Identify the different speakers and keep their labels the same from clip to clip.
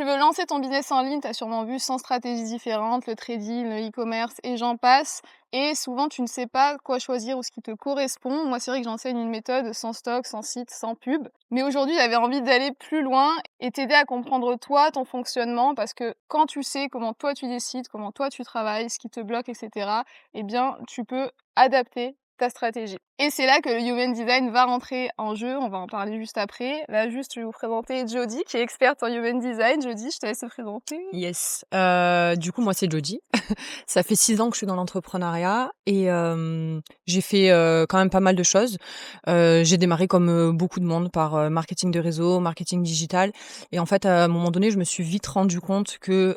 Speaker 1: veux lancer ton business en ligne, tu as sûrement vu 100 stratégies différentes, le trading, le e-commerce et j'en passe. Et souvent, tu ne sais pas quoi choisir ou ce qui te correspond. Moi, c'est vrai que j'enseigne une méthode sans stock, sans site, sans pub. Mais aujourd'hui, j'avais envie d'aller plus loin et t'aider à comprendre toi, ton fonctionnement, parce que quand tu sais comment toi tu décides, comment toi tu travailles, ce qui te bloque, etc., eh bien, tu peux adapter ta stratégie. Et c'est là que le Human Design va rentrer en jeu, on va en parler juste après. Là, juste, je vais vous présenter Jody, qui est experte en Human Design. Jody, je te laisse te présenter.
Speaker 2: Yes. Du coup, moi, c'est Jody. Ça fait 6 ans que je suis dans l'entrepreneuriat et j'ai fait quand même pas mal de choses. J'ai démarré comme beaucoup de monde par marketing de réseau, marketing digital. Et en fait, à un moment donné, je me suis vite rendu compte que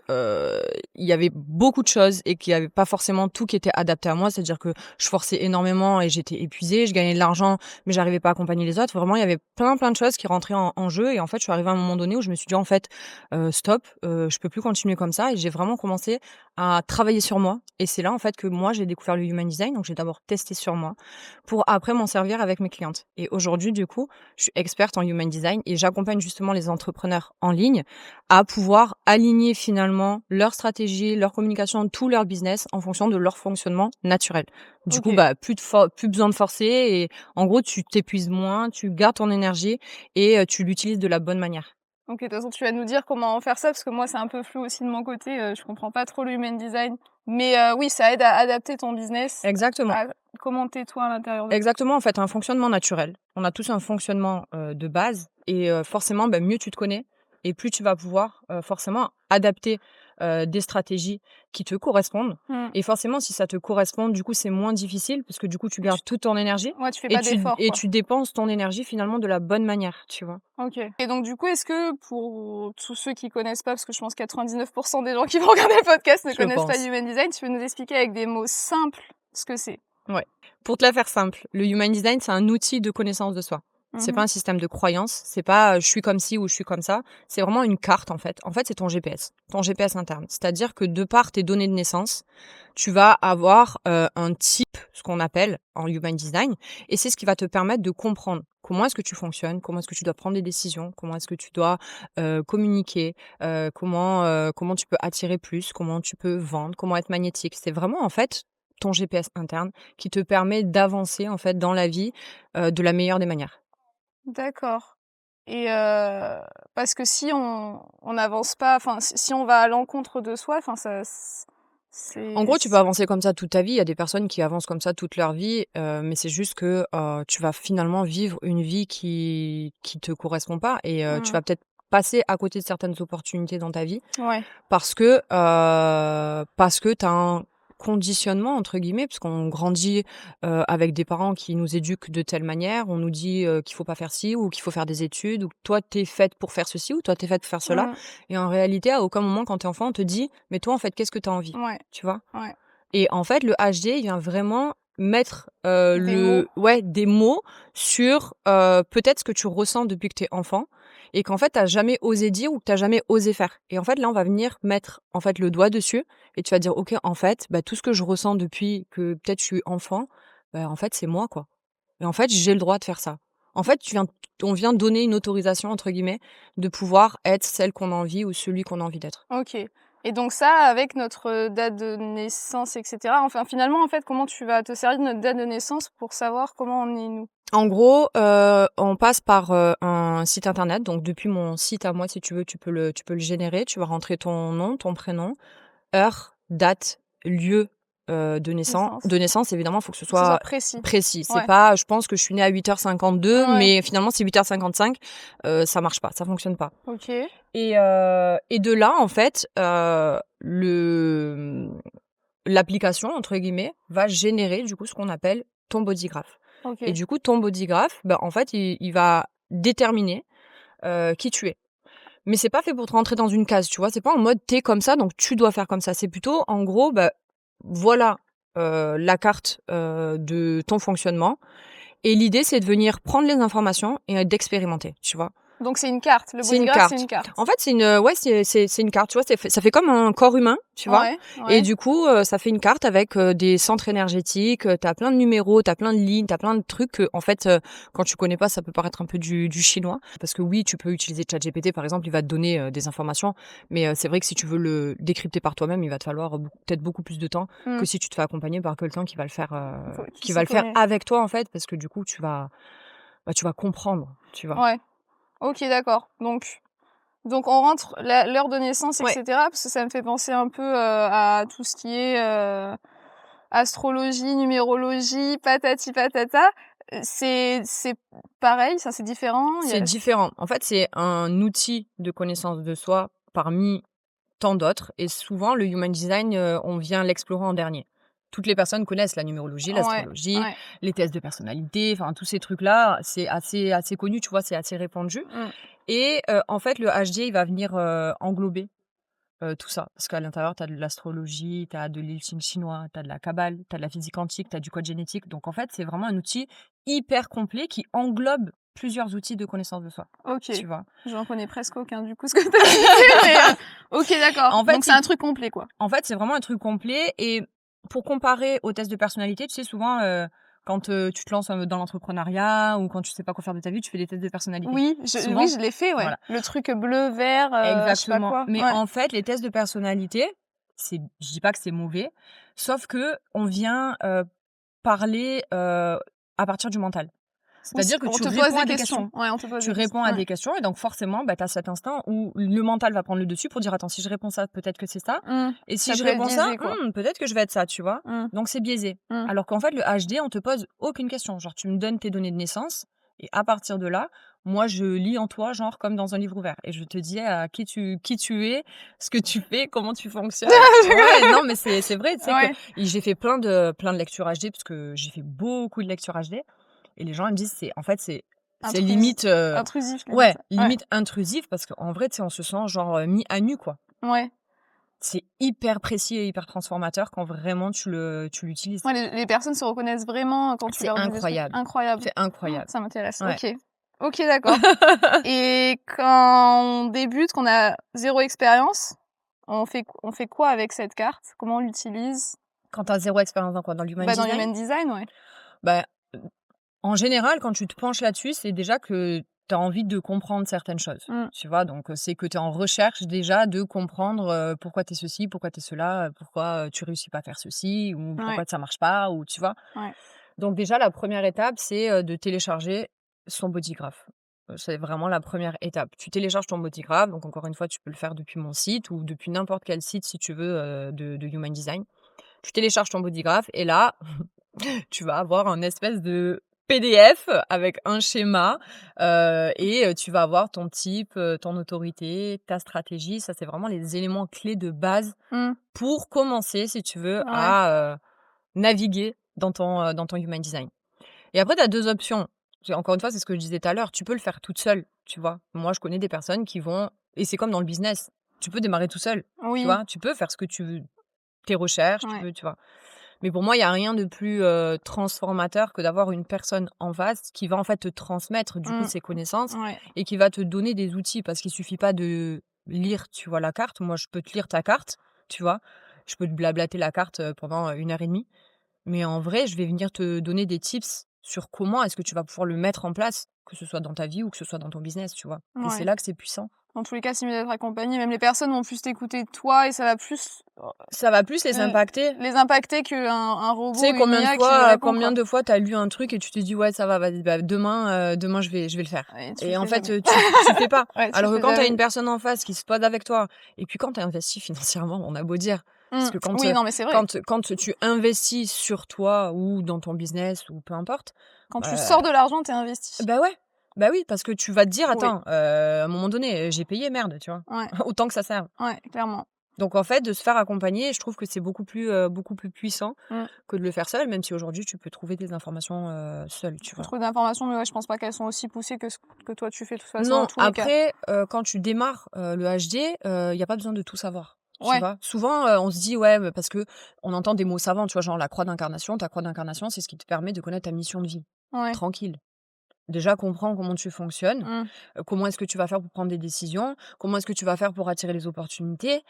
Speaker 2: il y avait beaucoup de choses et qu'il n'y avait pas forcément tout qui était adapté à moi. C'est-à-dire que je forçais énormément et j'étais épuisée. Je gagnais de l'argent, mais j'arrivais pas à accompagner les autres. Vraiment, il y avait plein de choses qui rentraient en jeu. Et en fait, je suis arrivée à un moment donné où je me suis dit, en fait, stop, je peux plus continuer comme ça. Et j'ai vraiment commencé à travailler sur moi. Et c'est là, en fait, que moi, j'ai découvert le Human Design. Donc, j'ai d'abord testé sur moi pour après m'en servir avec mes clientes. Et aujourd'hui, du coup, je suis experte en Human Design et j'accompagne justement les entrepreneurs en ligne à pouvoir aligner finalement leur stratégie, leur communication, tout leur business en fonction de leur fonctionnement naturel. Du coup,
Speaker 1: Ok.
Speaker 2: plus besoin de forcer et en gros, tu t'épuises moins, tu gardes ton énergie et tu l'utilises de la bonne manière.
Speaker 1: Ok, de toute façon, tu vas nous dire comment faire ça, parce que moi, c'est un peu flou aussi de mon côté. Je comprends pas trop le Human Design. Mais oui, ça aide à adapter ton business
Speaker 2: Exactement.
Speaker 1: à comment t'es toi à l'intérieur de toi.
Speaker 2: Exactement, en fait, un fonctionnement naturel. On a tous un fonctionnement, de base et forcément, mieux tu te connais et plus tu vas pouvoir, forcément adapter, des stratégies qui te correspondent
Speaker 1: Hmm.
Speaker 2: et forcément, si ça te correspond, du coup, c'est moins difficile parce que, du coup, tu gardes toute ton énergie
Speaker 1: Ouais, tu fais
Speaker 2: et
Speaker 1: pas d'efforts, quoi.
Speaker 2: tu dépenses ton énergie, finalement, de la bonne manière, tu vois?
Speaker 1: Ok. Et donc, du coup, est-ce que pour tous ceux qui connaissent pas, parce que je pense que 99% des gens qui vont regarder le podcast ne
Speaker 2: Je
Speaker 1: connaissent pas
Speaker 2: pense.
Speaker 1: Human Design, tu peux nous expliquer avec des mots simples ce que c'est?
Speaker 2: Ouais. Pour te la faire simple, le Human Design, c'est un outil de connaissance de soi. C'est pas
Speaker 1: Mhm.
Speaker 2: un système de croyance, c'est pas je suis comme ci ou je suis comme ça. C'est vraiment une carte en fait. En fait, c'est ton GPS interne. C'est-à-dire que de par tes données de naissance, tu vas avoir un type, ce qu'on appelle en Human Design, et c'est ce qui va te permettre de comprendre comment est-ce que tu fonctionnes, comment est-ce que tu dois prendre des décisions, comment est-ce que tu dois communiquer, comment tu peux attirer plus, comment tu peux vendre, comment être magnétique. C'est vraiment en fait ton GPS interne qui te permet d'avancer en fait dans la vie, de la meilleure des manières.
Speaker 1: D'accord. Et parce que si on n'avance pas, enfin, si on va à l'encontre de soi, enfin, ça,
Speaker 2: En
Speaker 1: c'est
Speaker 2: gros, tu peux avancer comme ça toute ta vie. Il y a des personnes qui avancent comme ça toute leur vie, mais c'est juste que, tu vas finalement vivre une vie qui te correspond pas et tu
Speaker 1: mmh.
Speaker 2: vas peut-être passer à côté de certaines opportunités dans ta vie
Speaker 1: Ouais.
Speaker 2: parce que tu as un «conditionnement» entre guillemets, parce qu'on grandit, avec des parents qui nous éduquent de telle manière. On nous dit, qu'il faut pas faire ci ou qu'il faut faire des études ou toi tu es faite pour faire ceci ou toi tu es faite pour faire cela
Speaker 1: Mmh.
Speaker 2: et en réalité, à aucun moment quand tu es enfant, on te dit: «Mais toi, en fait, qu'est-ce que tu as envie?»
Speaker 1: Ouais,
Speaker 2: Tu vois?
Speaker 1: ouais.
Speaker 2: Et en fait, le HD, il vient vraiment mettre,
Speaker 1: Des mots.
Speaker 2: des mots sur, peut-être ce que tu ressens depuis que tu es enfant et qu'en fait, tu as jamais osé dire ou que tu as jamais osé faire. Et en fait, là, on va venir mettre, en fait, le doigt dessus et tu vas dire: «OK, en fait, tout ce que je ressens depuis que peut-être je suis enfant, en fait, c'est moi, quoi. Et en fait, j'ai le droit de faire ça». En fait, on vient donner une «autorisation» entre guillemets de pouvoir être celle qu'on a envie ou celui qu'on a envie d'être.
Speaker 1: OK. Et donc ça, avec notre date de naissance et cetera, enfin, finalement, en fait, comment tu vas te servir de notre date de naissance pour savoir comment on est nous?
Speaker 2: En gros, on passe par, un site internet, donc depuis mon site à moi, si tu veux, tu peux le générer. Tu vas rentrer ton nom, ton prénom, heure, date, lieu,
Speaker 1: Naissance.
Speaker 2: de naissance. Évidemment, il faut que ce
Speaker 1: Faut que ce soit
Speaker 2: soit
Speaker 1: précis.
Speaker 2: précis. C'est
Speaker 1: Ouais.
Speaker 2: pas: «Je pense que je suis née à 8h52,
Speaker 1: Ouais.
Speaker 2: mais finalement c'est 8h55», ça marche pas, ça fonctionne pas
Speaker 1: OK.
Speaker 2: et de là, en fait, l'application, entre guillemets, va générer, du coup, ce qu'on appelle ton body graph et
Speaker 1: OK.
Speaker 2: du coup, ton body graph, en fait, il va déterminer, qui tu es. Mais c'est pas fait pour te rentrer dans une case, tu vois? C'est pas en mode: «Tu es comme ça, donc tu dois faire comme ça». C'est plutôt, en gros, voilà, la carte, de ton fonctionnement et l'idée, c'est de venir prendre les informations et d'expérimenter, tu vois?
Speaker 1: Donc c'est une carte, le
Speaker 2: C'est une
Speaker 1: bodygraph, c'est
Speaker 2: carte.
Speaker 1: une carte?
Speaker 2: En fait, c'est une carte, tu vois? Ça fait comme un corps humain, tu vois?
Speaker 1: Ouais,
Speaker 2: Et
Speaker 1: ouais.
Speaker 2: du coup, ça fait une carte avec, des centres énergétiques, tu as plein de numéros, tu as plein de lignes, tu as plein de trucs que en fait, quand tu connais pas, ça peut paraître un peu du chinois. Parce que oui, tu peux utiliser ChatGPT, par exemple, il va te donner, des informations, mais c'est vrai que si tu veux le décrypter par toi-même, il va te falloir peut-être beaucoup plus de temps que
Speaker 1: Mmh.
Speaker 2: si tu te fais accompagner par quelqu'un qui va le faire,
Speaker 1: Qui s'y connaît.
Speaker 2: avec toi, en fait, parce que du coup, tu vas comprendre, tu vois?
Speaker 1: Ouais. OK, d'accord. Donc on rentre l'heure de naissance et
Speaker 2: Ouais.
Speaker 1: cetera, parce que ça me fait penser un peu, à tout ce qui est, astrologie, numérologie, patati patata. C'est pareil, ça c'est différent? Il y
Speaker 2: C'est
Speaker 1: a
Speaker 2: différent. En fait, c'est un outil de connaissance de soi parmi tant d'autres et souvent le human design, on vient l'explorer en dernier. Toutes les personnes connaissent la numérologie,
Speaker 1: Ouais,
Speaker 2: l'astrologie,
Speaker 1: ouais.
Speaker 2: les tests de personnalité, enfin tous ces trucs-là, c'est assez connu, tu vois? C'est assez répandu
Speaker 1: Mmh.
Speaker 2: et en fait, le HD, il va venir, englober, tout ça. Parce qu'à l'intérieur, tu as de l'astrologie, tu as de l'I Ching chinois, tu as de la kabbale, tu as de la physique quantique, tu as du code génétique. Donc en fait, c'est vraiment un outil hyper complet qui englobe plusieurs outils de connaissance de soi,
Speaker 1: OK.
Speaker 2: tu vois?
Speaker 1: J'en connais presque aucun du coup, ce que tu as cité, mais OK, d'accord.
Speaker 2: En fait,
Speaker 1: Donc c'est un truc complet, quoi?
Speaker 2: c'est vraiment un truc complet et pour comparer aux tests de personnalité, tu sais, souvent, quand, tu te lances, dans l'entrepreneuriat ou quand tu sais pas quoi faire de ta vie, tu fais des tests de personnalité.
Speaker 1: Oui,
Speaker 2: Souvent
Speaker 1: je l'ai fait, ouais.
Speaker 2: voilà,
Speaker 1: Le truc bleu, vert, je sais pas
Speaker 2: exactement.
Speaker 1: quoi.
Speaker 2: Mais
Speaker 1: Ouais.
Speaker 2: en fait, les tests de personnalité, je dis pas que c'est mauvais, sauf qu'on vient, parler, à partir du mental.
Speaker 1: Oui,
Speaker 2: C'est-à-dire que
Speaker 1: on
Speaker 2: tu
Speaker 1: te pose
Speaker 2: réponds
Speaker 1: des
Speaker 2: à des questions.
Speaker 1: questions. Ouais, on te pose
Speaker 2: Tu
Speaker 1: des questions.
Speaker 2: réponds à
Speaker 1: Ouais.
Speaker 2: des questions et donc forcément, bah, tu as cet instinct où le mental va prendre le dessus pour dire: «Attends, si je réponds ça, peut-être que c'est ça
Speaker 1: Mmh.
Speaker 2: et si
Speaker 1: Ça
Speaker 2: je
Speaker 1: peut être
Speaker 2: réponds ça,
Speaker 1: biaisé, quoi.
Speaker 2: peut-être que je vais être ça», tu vois?
Speaker 1: Mmh.
Speaker 2: Donc c'est biaisé.
Speaker 1: Mmh.
Speaker 2: Alors qu'en fait, le HD, on te pose aucune question. Genre, tu me donnes tes données de naissance et à partir de là, moi, je lis en toi, genre comme dans un livre ouvert et je te dis à qui tu es, ce que tu fais, comment tu fonctionnes. Ouais, non, mais c'est vrai, tu sais que
Speaker 1: Ouais,
Speaker 2: j'ai fait plein de lectures HD parce que j'ai fait beaucoup de lectures HD et les gens ils me disent c'est
Speaker 1: intrusi
Speaker 2: limite,
Speaker 1: intrusif limite.
Speaker 2: ouais,
Speaker 1: Ouais,
Speaker 2: limite intrusif parce qu'en vrai, tu sais, on se sent genre, mis à nu, quoi.
Speaker 1: ouais.
Speaker 2: C'est hyper précis et hyper transformateur quand vraiment tu l'utilises.
Speaker 1: Ouais, les personnes se reconnaissent vraiment quand tu
Speaker 2: C'est
Speaker 1: leur dis des trucs.
Speaker 2: incroyable,
Speaker 1: Incroyable.
Speaker 2: c'est
Speaker 1: Oh,
Speaker 2: incroyable.
Speaker 1: ça m'intéresse.
Speaker 2: Ouais.
Speaker 1: OK. OK, d'accord. Et quand on débute, qu'on a zéro expérience, on fait quoi avec cette carte? Comment on l'utilise?
Speaker 2: Quand tu as 0 expérience dans quoi? Dans l'human
Speaker 1: Bah, dans
Speaker 2: design?
Speaker 1: l'human design, ouais.
Speaker 2: Bah, en général, quand tu te penches là-dessus, c'est déjà que tu as envie de comprendre certaines choses,
Speaker 1: Mmh.
Speaker 2: tu vois? Donc, c'est que tu es en recherche déjà de comprendre, pourquoi tu es ceci, pourquoi tu es cela, pourquoi, tu réussis pas à faire ceci ou
Speaker 1: Ouais,
Speaker 2: pourquoi ça marche pas ou tu vois?
Speaker 1: ouais.
Speaker 2: Donc déjà la première étape, c'est, de télécharger son bodygraph. C'est vraiment la première étape. Tu télécharges ton bodygraph, donc encore une fois, tu peux le faire depuis mon site ou depuis n'importe quel site si tu veux, de human design. Tu télécharges ton bodygraph et là, tu vas avoir un espèce de PDF avec un schéma, et tu vas avoir ton type, ton autorité, ta stratégie. Ça, c'est vraiment les éléments clés de base
Speaker 1: Mmh.
Speaker 2: pour commencer, si tu veux,
Speaker 1: Ouais.
Speaker 2: à, naviguer dans ton human design. Et après, tu as 2 options. C'est encore une fois, c'est ce que je disais tout à l'heure, tu peux le faire toute seule, tu vois? Moi, je connais des personnes qui vont et c'est comme dans le business, tu peux démarrer tout seul, tu
Speaker 1: Oui.
Speaker 2: vois? Tu peux faire ce que tu veux, tes recherches,
Speaker 1: Ouais.
Speaker 2: tu vois? Mais pour moi, il y a rien de plus, transformateur que d'avoir une personne en face qui va, en fait, te transmettre, du coup,
Speaker 1: Mmh.
Speaker 2: ses connaissances
Speaker 1: Ouais.
Speaker 2: et qui va te donner des outils. Parce qu'il suffit pas de lire, tu vois, la carte. Moi, je peux te lire ta carte, tu vois? Je peux te blablater la carte, pendant, 1 heure et demie. Mais en vrai, je vais venir te donner des tips sur comment est-ce que tu vas pouvoir le mettre en place, que ce soit dans ta vie ou que ce soit dans ton business, tu vois? Et c'est
Speaker 1: Ouais.
Speaker 2: là que c'est puissant.
Speaker 1: Dans tous les cas, c'est mieux d'être accompagné. Même les personnes vont plus t'écouter toi et ça va plus,
Speaker 2: Ça va plus les impacter.
Speaker 1: les impacter qu'un
Speaker 2: Tu
Speaker 1: robot
Speaker 2: sais
Speaker 1: ou une IA qui lui répond,
Speaker 2: combien
Speaker 1: quoi.
Speaker 2: de fois tu as lu un truc et tu te dis: «Ouais, ça va, vas-y, bah, demain je vais le faire»
Speaker 1: Et tu le
Speaker 2: et en
Speaker 1: fais
Speaker 2: fait,
Speaker 1: jamais.
Speaker 2: tu le fais pas.
Speaker 1: Ouais, tu le
Speaker 2: Alors que
Speaker 1: fais
Speaker 2: quand tu as une
Speaker 1: jamais.
Speaker 2: personne en face qui se pose avec toi et puis quand tu investis financièrement, on a beau dire, parce
Speaker 1: Mmh.
Speaker 2: que
Speaker 1: Oui, non, mais c'est vrai.
Speaker 2: quand tu investis sur toi ou dans ton business ou peu importe,
Speaker 1: Quand tu
Speaker 2: bah
Speaker 1: sors de l'argent, tu es investi.
Speaker 2: bah, ouais, bah, oui, parce que tu vas te dire:
Speaker 1: Oui.
Speaker 2: «Attends, à un moment donné, j'ai payé, merde», tu vois?
Speaker 1: Ouais,
Speaker 2: Autant que ça serve.
Speaker 1: ouais, clairement.
Speaker 2: Donc en fait, de se faire accompagner, je trouve que c'est beaucoup plus puissant
Speaker 1: Mmh.
Speaker 2: que de le faire seul, même si aujourd'hui tu peux trouver des informations, seul,
Speaker 1: Tu
Speaker 2: tu
Speaker 1: peux
Speaker 2: vois?
Speaker 1: trouver d'informations, mais ouais, je pense pas qu'elles sont aussi poussées que ce que toi tu fais de toute façon dans
Speaker 2: Non,
Speaker 1: tous les cas.
Speaker 2: après, quand tu démarres, le HD, il y a pas besoin de tout savoir, tu
Speaker 1: Ouais,
Speaker 2: vois? Souvent, on se dit: «Ouais, parce que on entend des mots savants, tu vois? Genre la croix d'incarnation. Ta croix d'incarnation, c'est ce qui te permet de connaître ta mission de vie.
Speaker 1: ouais.
Speaker 2: Tranquille. déjà comprends comment tu fonctionnes,
Speaker 1: Mmh.
Speaker 2: comment est-ce que tu vas faire pour prendre des décisions, comment est-ce que tu vas faire pour attirer les opportunités,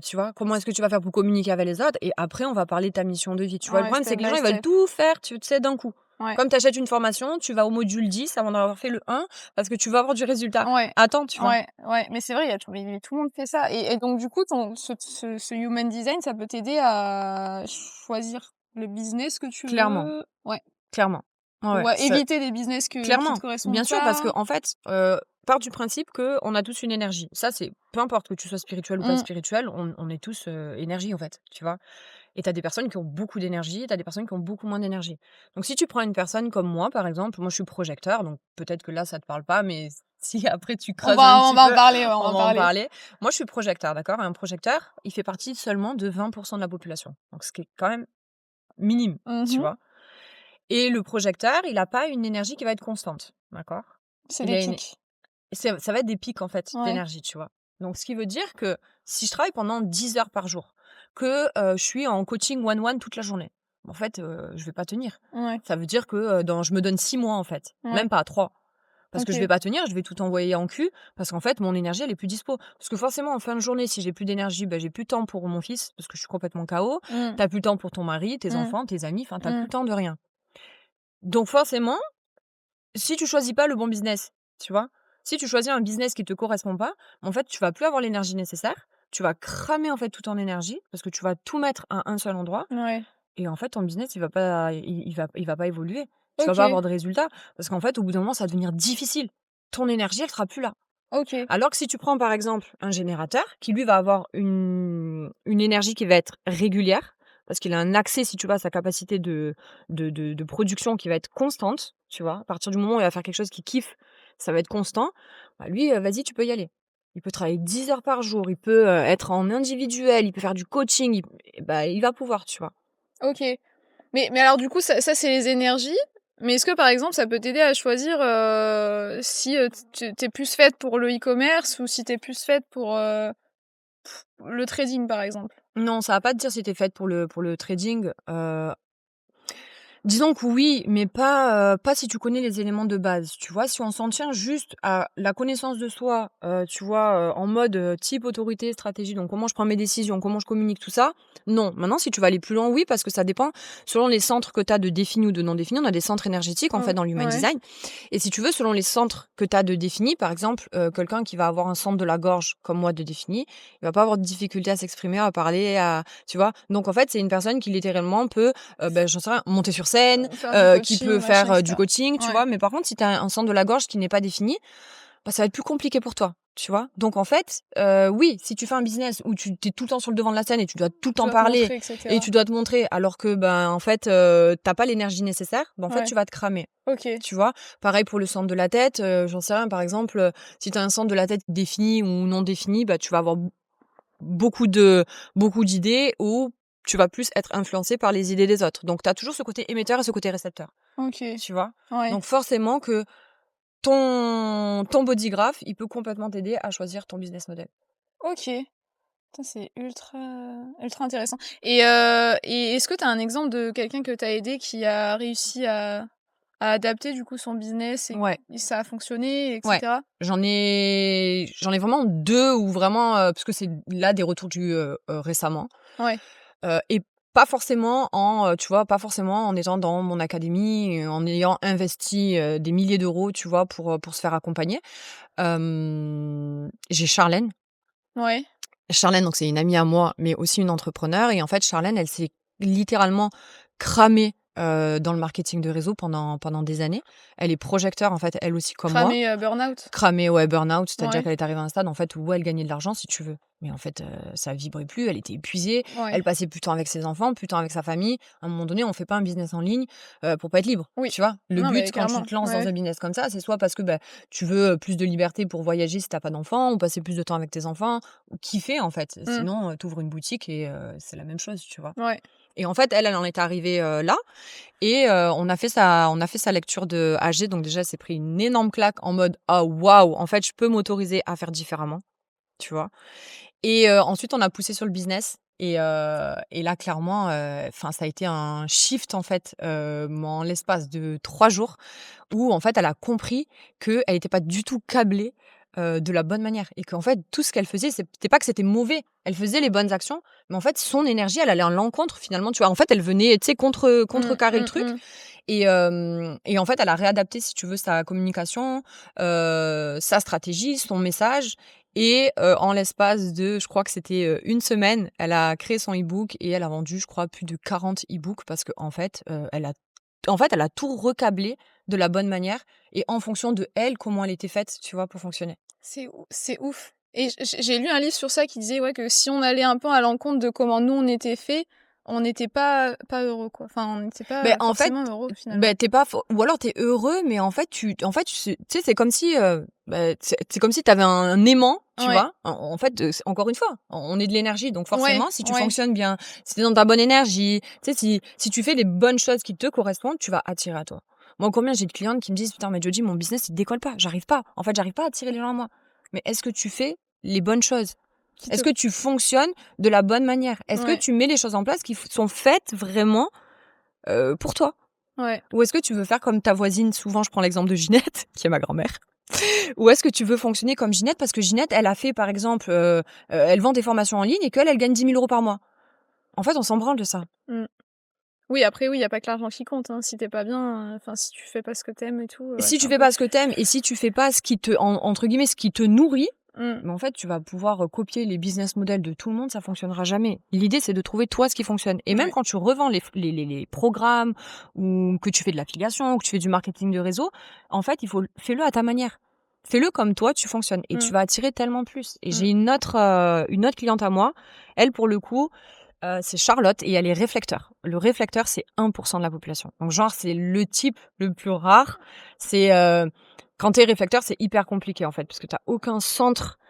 Speaker 2: tu vois? Comment est-ce que tu vas faire pour communiquer avec les autres et après on va parler de ta mission de vie, tu vois? Le
Speaker 1: Ouais,
Speaker 2: problème, c'est
Speaker 1: step
Speaker 2: que les
Speaker 1: by
Speaker 2: gens, ils veulent
Speaker 1: step.
Speaker 2: tout faire, tu sais, d'un coup.
Speaker 1: Ouais.
Speaker 2: Comme tu achètes une formation, tu vas au module 10 avant d'avoir fait le 1 parce que tu veux avoir du résultat.
Speaker 1: Ouais.
Speaker 2: Attends, tu vois?
Speaker 1: Ouais, ouais, mais c'est vrai, il y a tout le monde fait ça et donc du coup, ton ce human design, ça peut t'aider à choisir le business que tu
Speaker 2: Clairement,
Speaker 1: veux? Ouais.
Speaker 2: clairement. Ouais,
Speaker 1: Ou
Speaker 2: ouais,
Speaker 1: à
Speaker 2: ça
Speaker 1: éviter des business qui te
Speaker 2: clairement, bien
Speaker 1: correspondent
Speaker 2: sûr, parce
Speaker 1: pas?
Speaker 2: qu'en fait, part du principe qu'on a tous une énergie. Ça, c'est peu importe que tu sois spirituel ou pas
Speaker 1: Mmh.
Speaker 2: spirituel, on est tous, énergie, en fait, tu vois? Et tu as des personnes qui ont beaucoup d'énergie et tu as des personnes qui ont beaucoup moins d'énergie. Donc si tu prends une personne comme moi, par exemple, moi je suis projecteur, donc peut-être que là ça te parle pas, mais si après tu creuses un
Speaker 1: On
Speaker 2: petit
Speaker 1: va en
Speaker 2: peu,
Speaker 1: parler, ouais, on va
Speaker 2: on
Speaker 1: en
Speaker 2: va en
Speaker 1: parler.
Speaker 2: parler. Moi je suis projecteur, d'accord? Et un projecteur, il fait partie seulement de 20 de la population. Donc ce qui est quand même minime, tu
Speaker 1: Mmh.
Speaker 2: vois? Et le projecteur, il a pas une énergie qui va être constante, d'accord?
Speaker 1: C'est
Speaker 2: Il
Speaker 1: des
Speaker 2: a une
Speaker 1: pics.
Speaker 2: ça va être des pics, en fait,
Speaker 1: Ouais.
Speaker 2: d'énergie, tu vois? Donc ce qui veut dire que si je travaille pendant 10 heures par jour, que, je suis en coaching one one toute la journée, en fait, je vais pas tenir.
Speaker 1: Ouais.
Speaker 2: Ça veut dire que, dans je me donne 6 mois, en fait, même
Speaker 1: Ouais.
Speaker 2: pas 3, parce que je vais
Speaker 1: OK.
Speaker 2: pas tenir, je vais tout envoyer en cul, parce qu'en fait, mon énergie, elle est plus dispo. Parce que forcément, en fin de journée, si j'ai plus d'énergie, bah, j'ai plus de temps pour mon fils, parce que je suis complètement KO.
Speaker 1: Mmh.
Speaker 2: Tu as plus le temps pour ton mari, tes
Speaker 1: Mmh.
Speaker 2: enfants, tes amis, enfin, tu as plus
Speaker 1: Mmh.
Speaker 2: le temps de rien. Donc forcément, si tu choisis pas le bon business, tu vois? Si tu choisis un business qui te correspond pas, en fait, tu vas plus avoir l'énergie nécessaire. Tu vas cramer, en fait, toute ton énergie parce que tu vas tout mettre à un seul endroit
Speaker 1: Ouais.
Speaker 2: et en fait, ton business, il va pas évoluer. Tu vas pas
Speaker 1: OK.
Speaker 2: avoir de résultats parce qu'en fait, au bout d'un moment, ça va devenir difficile. Ton énergie, elle sera plus là.
Speaker 1: OK.
Speaker 2: Alors que si tu prends, par exemple, un générateur qui, lui, va avoir une énergie qui va être régulière, parce qu'il a un accès, si tu veux, à sa capacité de production qui va être constante, tu vois? À partir du moment où il va faire quelque chose qu'il kiffe, ça va être constant, bah, lui, vas-y, tu peux y aller. Il peut travailler 10 heures par jour, il peut, être en individuel, il peut faire du coaching, il va pouvoir, tu vois?
Speaker 1: OK. Mais alors du coup ça c'est les énergies, mais est-ce que par exemple ça peut t'aider à choisir, si, tu es plus faite pour le e-commerce ou si tu es plus faite pour, le trading par exemple?
Speaker 2: Non, ça va pas te dire si tu es faite pour le trading, disons que oui, mais pas si tu connais les éléments de base, tu vois? Si on s'en tient juste à la connaissance de soi, tu vois, en mode, type autorité, stratégie, donc comment je prends mes décisions, comment je communique, tout ça, non. Maintenant, si tu vas aller plus loin, oui, parce que ça dépend selon les centres que tu as de définis ou de non définis. On a des centres énergétiques, en fait,
Speaker 1: Mmh,
Speaker 2: dans l'human
Speaker 1: ouais.
Speaker 2: design et si tu veux, selon les centres que tu as de définis, par exemple, quelqu'un qui va avoir un centre de la gorge comme moi de défini, il va pas avoir de difficulté à s'exprimer, à parler, à tu vois? Donc en fait, c'est une personne qui littéralement peut j'en sais rien, monter sur scène,
Speaker 1: Faire du
Speaker 2: qui
Speaker 1: coaching,
Speaker 2: peut
Speaker 1: machin
Speaker 2: faire,
Speaker 1: et
Speaker 2: du
Speaker 1: cetera.
Speaker 2: coaching, tu
Speaker 1: Ouais.
Speaker 2: vois? Mais par contre, si tu as un centre de la gorge qui n'est pas défini, bah, ça va être plus compliqué pour toi, tu vois? Donc en fait, oui, si tu fais un business où tu es tout le temps sur le devant de la scène et tu dois tout le
Speaker 1: Tu
Speaker 2: temps
Speaker 1: dois te
Speaker 2: parler
Speaker 1: montrer et
Speaker 2: et
Speaker 1: cetera.
Speaker 2: tu dois te montrer alors que, ben, en fait, tu pas l'énergie nécessaire, ben, en fait,
Speaker 1: Ouais.
Speaker 2: tu vas te cramer,
Speaker 1: OK.
Speaker 2: tu vois? Pareil pour le centre de la tête, j'en sais rien, par exemple, si tu as un centre de la tête défini ou non défini, bah, tu vas avoir beaucoup de beaucoup d'idées ou tu vas plus être influencé par les idées des autres. Donc tu as toujours ce côté émetteur et ce côté récepteur,
Speaker 1: OK.
Speaker 2: tu vois?
Speaker 1: Ouais.
Speaker 2: Donc forcément que ton body graph, il peut complètement t'aider à choisir ton business model.
Speaker 1: OK. Putain, c'est ultra intéressant et est-ce que tu as un exemple de quelqu'un que tu as aidé qui a réussi à adapter du coup son business
Speaker 2: Ouais,
Speaker 1: et ça a fonctionné et
Speaker 2: ouais.
Speaker 1: cetera?
Speaker 2: J'en ai vraiment 2 où vraiment, parce que c'est là des retours que j'ai eu, récemment,
Speaker 1: Ouais.
Speaker 2: et pas forcément en, tu vois, pas forcément en étant dans mon académie, en ayant investi, des milliers d'euros, tu vois, pour se faire accompagner. J'ai Charlène.
Speaker 1: Ouais.
Speaker 2: Charlène, donc c'est une amie à moi, mais aussi une entrepreneur et en fait, Charlène, elle s'est littéralement cramée, dans le marketing de réseau pendant des années. Elle est projecteur, en fait, elle aussi comme moi.
Speaker 1: Cramé, burn-out?
Speaker 2: Cramée, ouais, burn-out, c'est-à-dire
Speaker 1: Ouais.
Speaker 2: qu'elle est arrivée à un stade, en fait, où elle gagnait de l'argent, si tu veux. Mais en fait, ça vibrait plus, elle était épuisée,
Speaker 1: Ouais.
Speaker 2: elle passait plus de temps avec ses enfants, plus de temps avec sa famille. À un moment donné, on fait pas un business en ligne, pour pas être libre,
Speaker 1: Oui.
Speaker 2: tu vois? Le
Speaker 1: Non,
Speaker 2: but
Speaker 1: mais
Speaker 2: quand tu
Speaker 1: clairement.
Speaker 2: te lances
Speaker 1: Ouais,
Speaker 2: dans
Speaker 1: ouais.
Speaker 2: un business comme ça, c'est soit parce que, bah, tu veux, plus de liberté pour voyager si tu pas d'enfants ou passer plus de temps avec tes enfants ou kiffer, en fait.
Speaker 1: Mmh.
Speaker 2: Sinon, tu ouvres une boutique et c'est la même chose, tu vois?
Speaker 1: Ouais.
Speaker 2: Et en fait, elle en est arrivée, là et on a fait sa lecture de AG, donc déjà, elle s'est pris une énorme claque en mode: «Ah waouh, en fait, je peux m'autoriser à faire différemment», tu vois? Et ensuite, on a poussé sur le business Et là, clairement, enfin, ça a été un shift, en fait, en l'espace de 3 jours où, en fait, elle a compris qu'elle était pas du tout câblée, de la bonne manière et qu'en fait, tout ce qu'elle faisait, c'était pas que c'était mauvais. Elle faisait les bonnes actions, mais en fait, son énergie, elle allait à l'encontre, finalement, tu vois? En fait, elle venait, tu sais, contrecarrer le truc
Speaker 1: Mmh.
Speaker 2: et en fait, elle a réadapté, si tu veux, sa communication, sa stratégie, son message et en l'espace de, je crois que c'était, 1 semaine, elle a créé son e-book et elle a vendu, je crois, plus de 40 e-books parce qu'en fait, elle a tout recablé de la bonne manière et en fonction de elle, comment elle était faite, tu vois, pour fonctionner.
Speaker 1: C'est ouf et j'ai lu un livre sur ça qui disait, ouais, que si on allait un peu à l'encontre de comment nous on était faits, on n'était pas heureux, quoi. Enfin, on n'était
Speaker 2: Beh,
Speaker 1: pas
Speaker 2: en fait,
Speaker 1: forcément heureux, finalement.
Speaker 2: beh, tu pas for ou alors tu es heureux, mais en fait, tu sais, c'est comme si, c'est comme si tu avais un aimant, tu
Speaker 1: Ouais,
Speaker 2: vois? En fait, c'est encore une fois, on est de l'énergie, donc
Speaker 1: ouais,
Speaker 2: forcément, si tu
Speaker 1: ouais,
Speaker 2: fonctionnes bien, si tu es dans ta bonne énergie, tu sais, si tu fais les bonnes choses qui te correspondent, tu vas attirer à toi. Moi, combien j'ai de clientes qui me disent: «Putain, mais Jody, mon business, il décolle pas, j'arrive pas. En fait, j'arrive pas à attirer les gens à moi». Mais est-ce que tu fais les bonnes choses?
Speaker 1: qui te
Speaker 2: Est-ce que tu fonctionnes de la bonne manière? Est-ce que
Speaker 1: ouais,
Speaker 2: tu mets les choses en place qui sont faites vraiment, pour toi?
Speaker 1: ouais.
Speaker 2: Ou est-ce que tu veux faire comme ta voisine? Souvent, je prends l'exemple de Ginette, qui est ma grand-mère. Ou est-ce que tu veux fonctionner comme Ginette? Parce que Ginette, elle a fait, par exemple, elle vend des formations en ligne et qu'elle, elle gagne 10 000 € par mois. En fait, on s'en branle de ça.
Speaker 1: Mmh. Oui, après, oui, il y a pas que l'argent qui compte, hein. Si tu pas bien, enfin, si tu fais pas ce que t'aimes et tout, ouais,
Speaker 2: Si
Speaker 1: c'est
Speaker 2: tu
Speaker 1: un
Speaker 2: fais
Speaker 1: peu
Speaker 2: pas ce que t'aimes et si tu fais pas ce qui te entre guillemets, «ce qui te nourrit»,
Speaker 1: mmh,
Speaker 2: mais en fait, tu vas pouvoir, copier les business models de tout le monde, ça fonctionnera jamais. L'idée, c'est de trouver toi ce qui fonctionne et même
Speaker 1: ouais,
Speaker 2: quand tu revends les programmes ou que tu fais de l'affiliation ou que tu fais du marketing de réseau, en fait, fais-le à ta manière. Fais-le comme toi tu fonctionnes et tu
Speaker 1: mmh,
Speaker 2: vas attirer tellement plus et
Speaker 1: mmh.
Speaker 2: j'ai une autre cliente à moi, elle, pour le coup, c'est Charlotte et elle est réflecteur. Le réflecteur, c'est 1 de la population. Donc genre, c'est le type le plus rare. C'est, quand tu es réflecteur, c'est hyper compliqué, en fait, parce que tu as aucun centre,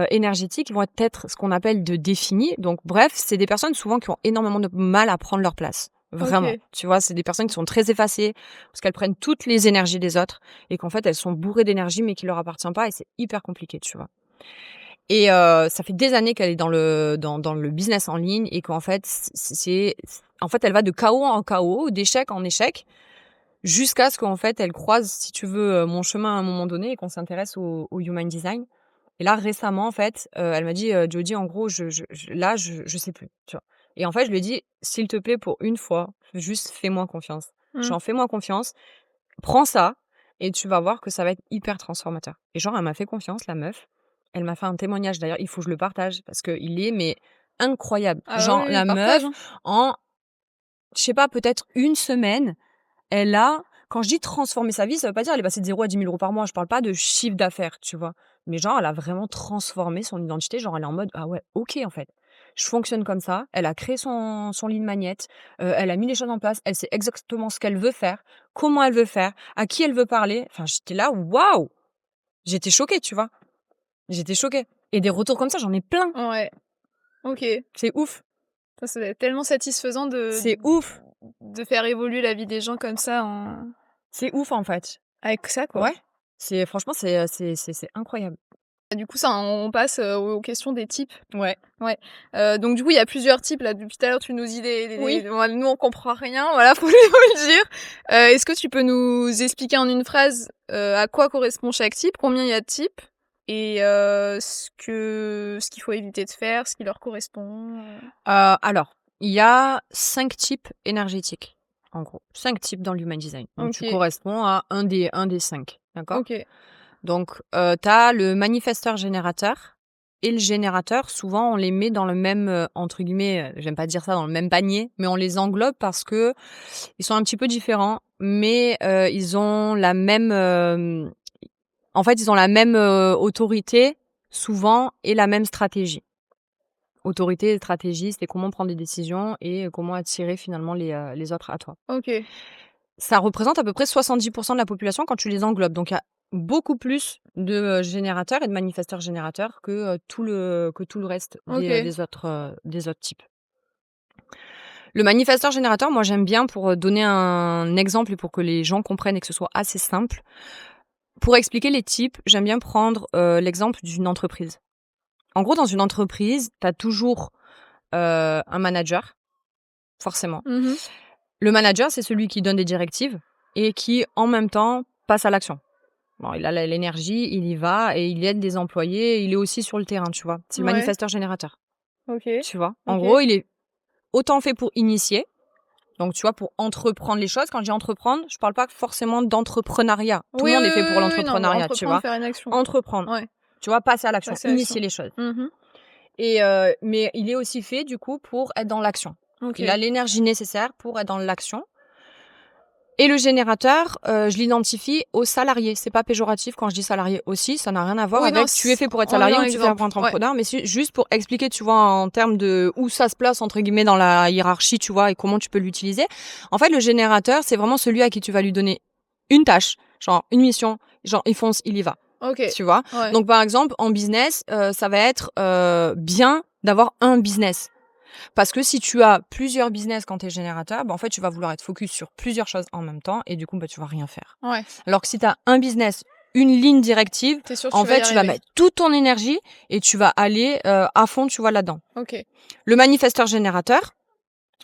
Speaker 2: énergétique. Ils vont être ce qu'on appelle de définis. Donc bref, c'est des personnes souvent qui ont énormément de mal à prendre leur place. Vraiment,
Speaker 1: OK.
Speaker 2: tu vois? C'est des personnes qui sont très effacées, parce qu'elles prennent toutes les énergies des autres et qu'en fait, elles sont bourrées d'énergie, mais qui leur appartient pas et c'est hyper compliqué, tu vois? Et ça fait des années qu'elle est dans le business en ligne et qu'en fait, en fait, elle va de chaos en chaos, d'échec en échec, jusqu'à ce qu'en fait, elle croise, si tu veux, mon chemin à un moment donné et qu'on s'intéresse au human design. Et là, récemment, en fait, elle m'a dit: «Jody, en gros, je sais plus», tu vois? Et en fait, je lui ai dit: «S'il te plaît, pour une fois, juste fais-moi confiance.
Speaker 1: Mmh.
Speaker 2: Genre, fais-moi confiance, prends ça et tu vas voir que ça va être hyper transformateur». Et genre, elle m'a fait confiance, la meuf. Elle m'a fait un témoignage d'ailleurs, il faut que je le partage parce qu'il est mais incroyable.
Speaker 1: Ah oui,
Speaker 2: Genre,
Speaker 1: oui,
Speaker 2: la
Speaker 1: partage,
Speaker 2: meuf,
Speaker 1: hein.
Speaker 2: en je sais pas, peut-être une semaine, elle a quand je dis transformer sa vie, ça veut pas dire elle est passée de 0 à 10 000 € par mois. Je parle pas de chiffre d'affaires, tu vois? Mais genre, elle a vraiment transformé son identité. Genre, elle est en mode: «Ah ouais, OK, en fait. Je fonctionne comme ça». Elle a créé son lead magnet, elle a mis les choses en place. Elle sait exactement ce qu'elle veut faire, comment elle veut faire, à qui elle veut parler. Enfin, j'étais là: «Waouh!» J'étais choquée, tu vois? J'étais choquée et des retours comme ça, j'en ai plein.
Speaker 1: Ouais, OK.
Speaker 2: C'est ouf,
Speaker 1: Ça doit être tellement satisfaisant
Speaker 2: c'est ouf,
Speaker 1: de faire évoluer la vie des gens comme ça en
Speaker 2: c'est ouf, en fait.
Speaker 1: avec ça, quoi.
Speaker 2: Ouais, c'est franchement, c'est incroyable.
Speaker 1: Du coup, ça, on passe, aux questions des types.
Speaker 2: Ouais.
Speaker 1: Ouais, donc du coup, il y a plusieurs types là, depuis tout à l'heure, tu nous dis
Speaker 2: Oui.
Speaker 1: des ouais, nous on comprend rien, voilà, faut le dire. Est-ce que tu peux nous expliquer en une phrase, à quoi correspond chaque type? Combien il y a de types? Et ce qu'il faut éviter de faire, ce qui leur correspond,
Speaker 2: Alors, il y a 5 types énergétiques, en gros. 5 types dans l'human design. Donc tu
Speaker 1: OK,
Speaker 2: corresponds à un des 5, d'accord?
Speaker 1: OK,
Speaker 2: Donc, tu as le manifesteur générateur et le générateur. Souvent, on les met dans le même, entre guillemets, j'aime pas dire ça, dans le même panier, mais on les englobe parce que ils sont un petit peu différents, mais, ils ont la même, en fait, ils ont la même, autorité souvent et la même stratégie. Autorité et stratégie, c'est comment prendre des décisions et comment attirer finalement les autres à toi.
Speaker 1: OK,
Speaker 2: Ça représente à peu près 70 de la population quand tu les englobes. Donc il y a beaucoup plus de, générateurs et de manifesteurs générateurs que tout le reste
Speaker 1: OK,
Speaker 2: des autres types. Le manifesteur générateur, moi j'aime bien pour, donner un exemple et pour que les gens comprennent et que ce soit assez simple. Pour expliquer les types, j'aime bien prendre, l'exemple d'une entreprise. En gros, dans une entreprise, tu as toujours un manager, forcément.
Speaker 1: Mmh.
Speaker 2: Le manager, c'est celui qui donne des directives et qui, en même temps, passe à l'action. Bon, il a l'énergie, il y va et il aide des employés, il est aussi sur le terrain, tu vois? C'est le
Speaker 1: Ouais,
Speaker 2: manifesteur générateur,
Speaker 1: OK,
Speaker 2: tu vois? En
Speaker 1: OK.
Speaker 2: gros, il est autant fait pour initier, donc tu vois, pour entreprendre les choses. Quand je dis entreprendre, je parle pas forcément d'entrepreneuriat. Tout le
Speaker 1: Oui, oui,
Speaker 2: monde est fait pour
Speaker 1: oui, oui, oui, non, bah,
Speaker 2: l'entrepreneuriat, tu
Speaker 1: entreprendre,
Speaker 2: vois?
Speaker 1: faire une action, quoi.
Speaker 2: Entreprendre,
Speaker 1: Ouais,
Speaker 2: tu vois? Passer à l'action,
Speaker 1: passer à
Speaker 2: initier
Speaker 1: l'action.
Speaker 2: les choses
Speaker 1: Mmh.
Speaker 2: et mais il est aussi fait, du coup, pour être dans l'action. Il a
Speaker 1: OK.
Speaker 2: l'énergie nécessaire pour être dans l'action. Et le générateur, je l'identifie aux salariés. C'est pas péjoratif quand je dis salarié aussi, ça n'a rien à voir
Speaker 1: Oui, non,
Speaker 2: avec tu es fait pour être
Speaker 1: on est
Speaker 2: salarié
Speaker 1: dans
Speaker 2: ou tu es fait pour
Speaker 1: l'exemple. Ouais.
Speaker 2: entrepreneur, mais c'est juste pour expliquer, tu vois, en termes de où ça se place entre guillemets dans la hiérarchie, tu vois, et comment tu peux l'utiliser. En fait, le générateur, c'est vraiment celui à qui tu vas lui donner une tâche, genre une mission, genre il fonce, il y va,
Speaker 1: OK.
Speaker 2: tu vois?
Speaker 1: Ouais.
Speaker 2: Donc par exemple, en business, ça va être, bien d'avoir un business. Parce que si tu as plusieurs business quand tu es générateur, bah, en fait, tu vas vouloir être focus sur plusieurs choses en même temps et du coup, bah, tu vas rien faire.
Speaker 1: Ouais.
Speaker 2: Alors que si tu as un business, une ligne directive,
Speaker 1: Tu es sûr que
Speaker 2: en
Speaker 1: tu vas y
Speaker 2: fait, tu vas
Speaker 1: arriver?
Speaker 2: mettre toute ton énergie et tu vas aller à fond, tu vois, là-dedans.
Speaker 1: OK.
Speaker 2: Le manifesteur générateur,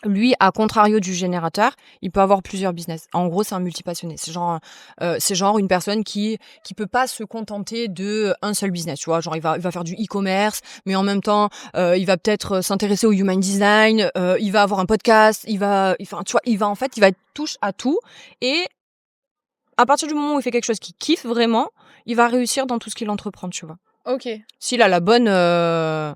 Speaker 2: lui, à contrario du générateur, il peut avoir plusieurs business. En gros, c'est un multipassionné. C'est genre une personne qui peut pas se contenter de un seul business. Tu vois, genre il va faire du e-commerce, mais en même temps, il va peut-être s'intéresser au human design. Il va avoir un podcast. Enfin, tu vois, il va être touche à tout. Et à partir du moment où il fait quelque chose qu'il kiffe vraiment, il va réussir dans tout ce qu'il entreprend. Tu vois,
Speaker 1: OK.
Speaker 2: s'il a la bonne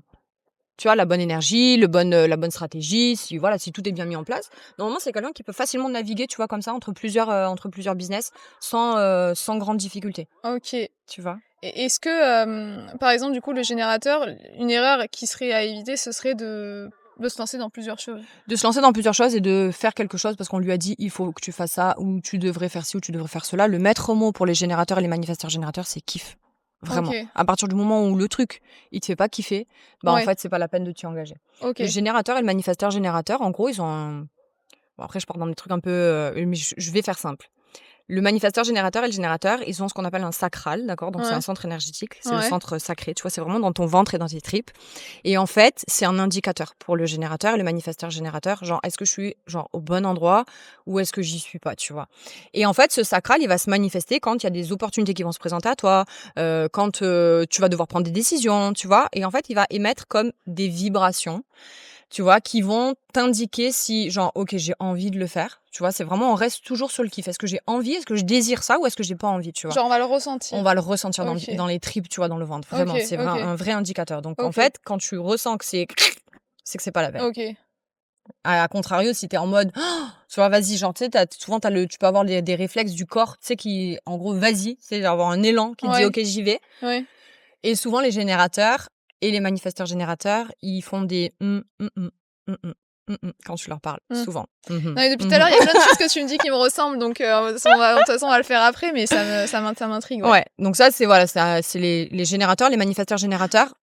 Speaker 2: tu vois, la bonne énergie, la bonne stratégie, si voilà, si tout est bien mis en place. Normalement, c'est quelqu'un qui peut facilement naviguer, tu vois, comme ça, entre plusieurs business sans grande difficulté,
Speaker 1: OK. Et
Speaker 2: tu vois?
Speaker 1: est-ce que, par exemple, du coup, le générateur, une erreur qui serait à éviter, ce serait de se lancer dans plusieurs choses?
Speaker 2: De se lancer dans plusieurs choses et de faire quelque chose parce qu'on lui a dit: «Il faut que tu fasses ça» ou «Tu devrais faire ci» ou «Tu devrais faire cela». Le maître mot pour les générateurs et les manifesteurs générateurs, c'est kiff. Vraiment.
Speaker 1: OK.
Speaker 2: À partir du moment où le truc, il te fait pas kiffer, bah, en
Speaker 1: Ouais.
Speaker 2: fait, c'est pas la peine de t'y engager. Le
Speaker 1: OK.
Speaker 2: générateur et le manifesteur générateur, en gros, ils ont un bon après je pars dans des trucs un peu, mais je vais faire simple. Le manifesteur générateur et le générateur, ils ont ce qu'on appelle un sacral, d'accord? Donc c'est un
Speaker 1: Ouais.
Speaker 2: centre énergétique, c'est le
Speaker 1: Ouais.
Speaker 2: centre sacré, tu vois? C'est vraiment dans ton ventre et dans tes tripes et en fait, c'est un indicateur pour le générateur et le manifesteur générateur, genre est-ce que je suis, genre, au bon endroit ou est-ce que j'y suis pas, tu vois? Et en fait, ce sacral, il va se manifester quand il y a des opportunités qui vont se présenter à toi, quand, tu vas devoir prendre des décisions, tu vois? Et en fait, il va émettre comme des vibrations tu vois, qui vont t'indiquer si, genre, OK, j'ai envie de le faire. Tu vois, c'est vraiment, on reste toujours sur le kiff. Est-ce que j'ai envie? Est-ce que je désire ça ou est-ce que j'ai pas envie, tu vois?
Speaker 1: Genre, on va le
Speaker 2: On
Speaker 1: ressentir.
Speaker 2: va le ressentir
Speaker 1: OK.
Speaker 2: dans les tripes, tu vois, dans le ventre.
Speaker 1: OK,
Speaker 2: Vraiment, c'est vrai,
Speaker 1: OK,
Speaker 2: un vrai indicateur. Donc, en
Speaker 1: OK,
Speaker 2: fait, quand tu ressens que c'est que c'est pas la peine.
Speaker 1: OK.
Speaker 2: À contrario, si tu es en mode, tu vois, vas-y, genre, tu sais, souvent, tu peux avoir des réflexes du corps, tu sais, qui, en gros, vas-y, c'est avoir un élan qui te dit,
Speaker 1: Ouais,
Speaker 2: OK, j'y vais.
Speaker 1: ouais.
Speaker 2: Et souvent, les générateurs et les manifesteurs générateurs, ils font des quand tu leur parles,
Speaker 1: Mmh.
Speaker 2: souvent.
Speaker 1: Non, mais depuis tout à
Speaker 2: Mmh
Speaker 1: l'heure, il y a plein de choses que tu me dis qui me ressemblent, donc de toute façon, on va le faire après, mais ça m'intrigue, ouais.
Speaker 2: Ouais, donc ça, c'est voilà, ça c'est les générateurs, les manifesteurs générateurs.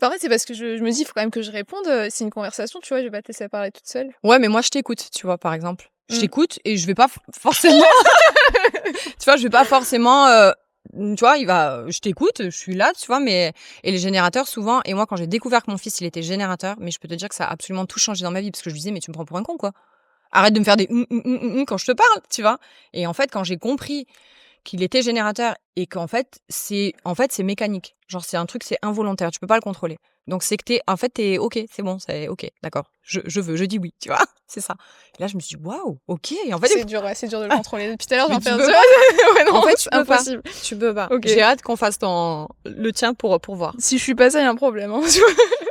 Speaker 1: En fait, c'est parce que je me dis: «Il faut quand même que je réponde, c'est une conversation, tu vois? Je vais pas te laisser parler toute seule».
Speaker 2: Ouais, mais moi, je t'écoute, tu vois, par exemple. Je
Speaker 1: Mmh.
Speaker 2: t'écoute et je vais pas forcément tu vois, je vais pas forcément, tu vois, je t'écoute, je suis là, tu vois, mais et les générateurs, souvent et moi, quand j'ai découvert que mon fils, il était générateur, mais je peux te dire que ça a absolument tout changé dans ma vie parce que je lui disais: «Mais tu me prends pour un con, quoi. Arrête de me faire des quand je te parle», tu vois? Et en fait, quand j'ai compris qu'il était générateur et qu'en fait, c'est mécanique. Genre, c'est un truc, c'est involontaire, tu peux pas le contrôler. Donc c'est que t'es OK, c'est bon, c'est OK, d'accord. Je dis oui, tu vois? C'est ça. Et là, je me suis dit: «Waouh, OK» et en fait,
Speaker 1: Ouais, c'est dur de le contrôler. Depuis tout à l'heure,
Speaker 2: mais
Speaker 1: j'en
Speaker 2: tu
Speaker 1: fais un
Speaker 2: peux
Speaker 1: jeu.
Speaker 2: pas.
Speaker 1: Ouais,
Speaker 2: En
Speaker 1: non,
Speaker 2: fait, tu
Speaker 1: c'est
Speaker 2: peux pas.
Speaker 1: impossible.
Speaker 2: Tu peux pas.
Speaker 1: OK.
Speaker 2: J'ai hâte qu'on fasse le tien pour voir.
Speaker 1: Si je suis pas ça, il y a un problème, hein, tu vois?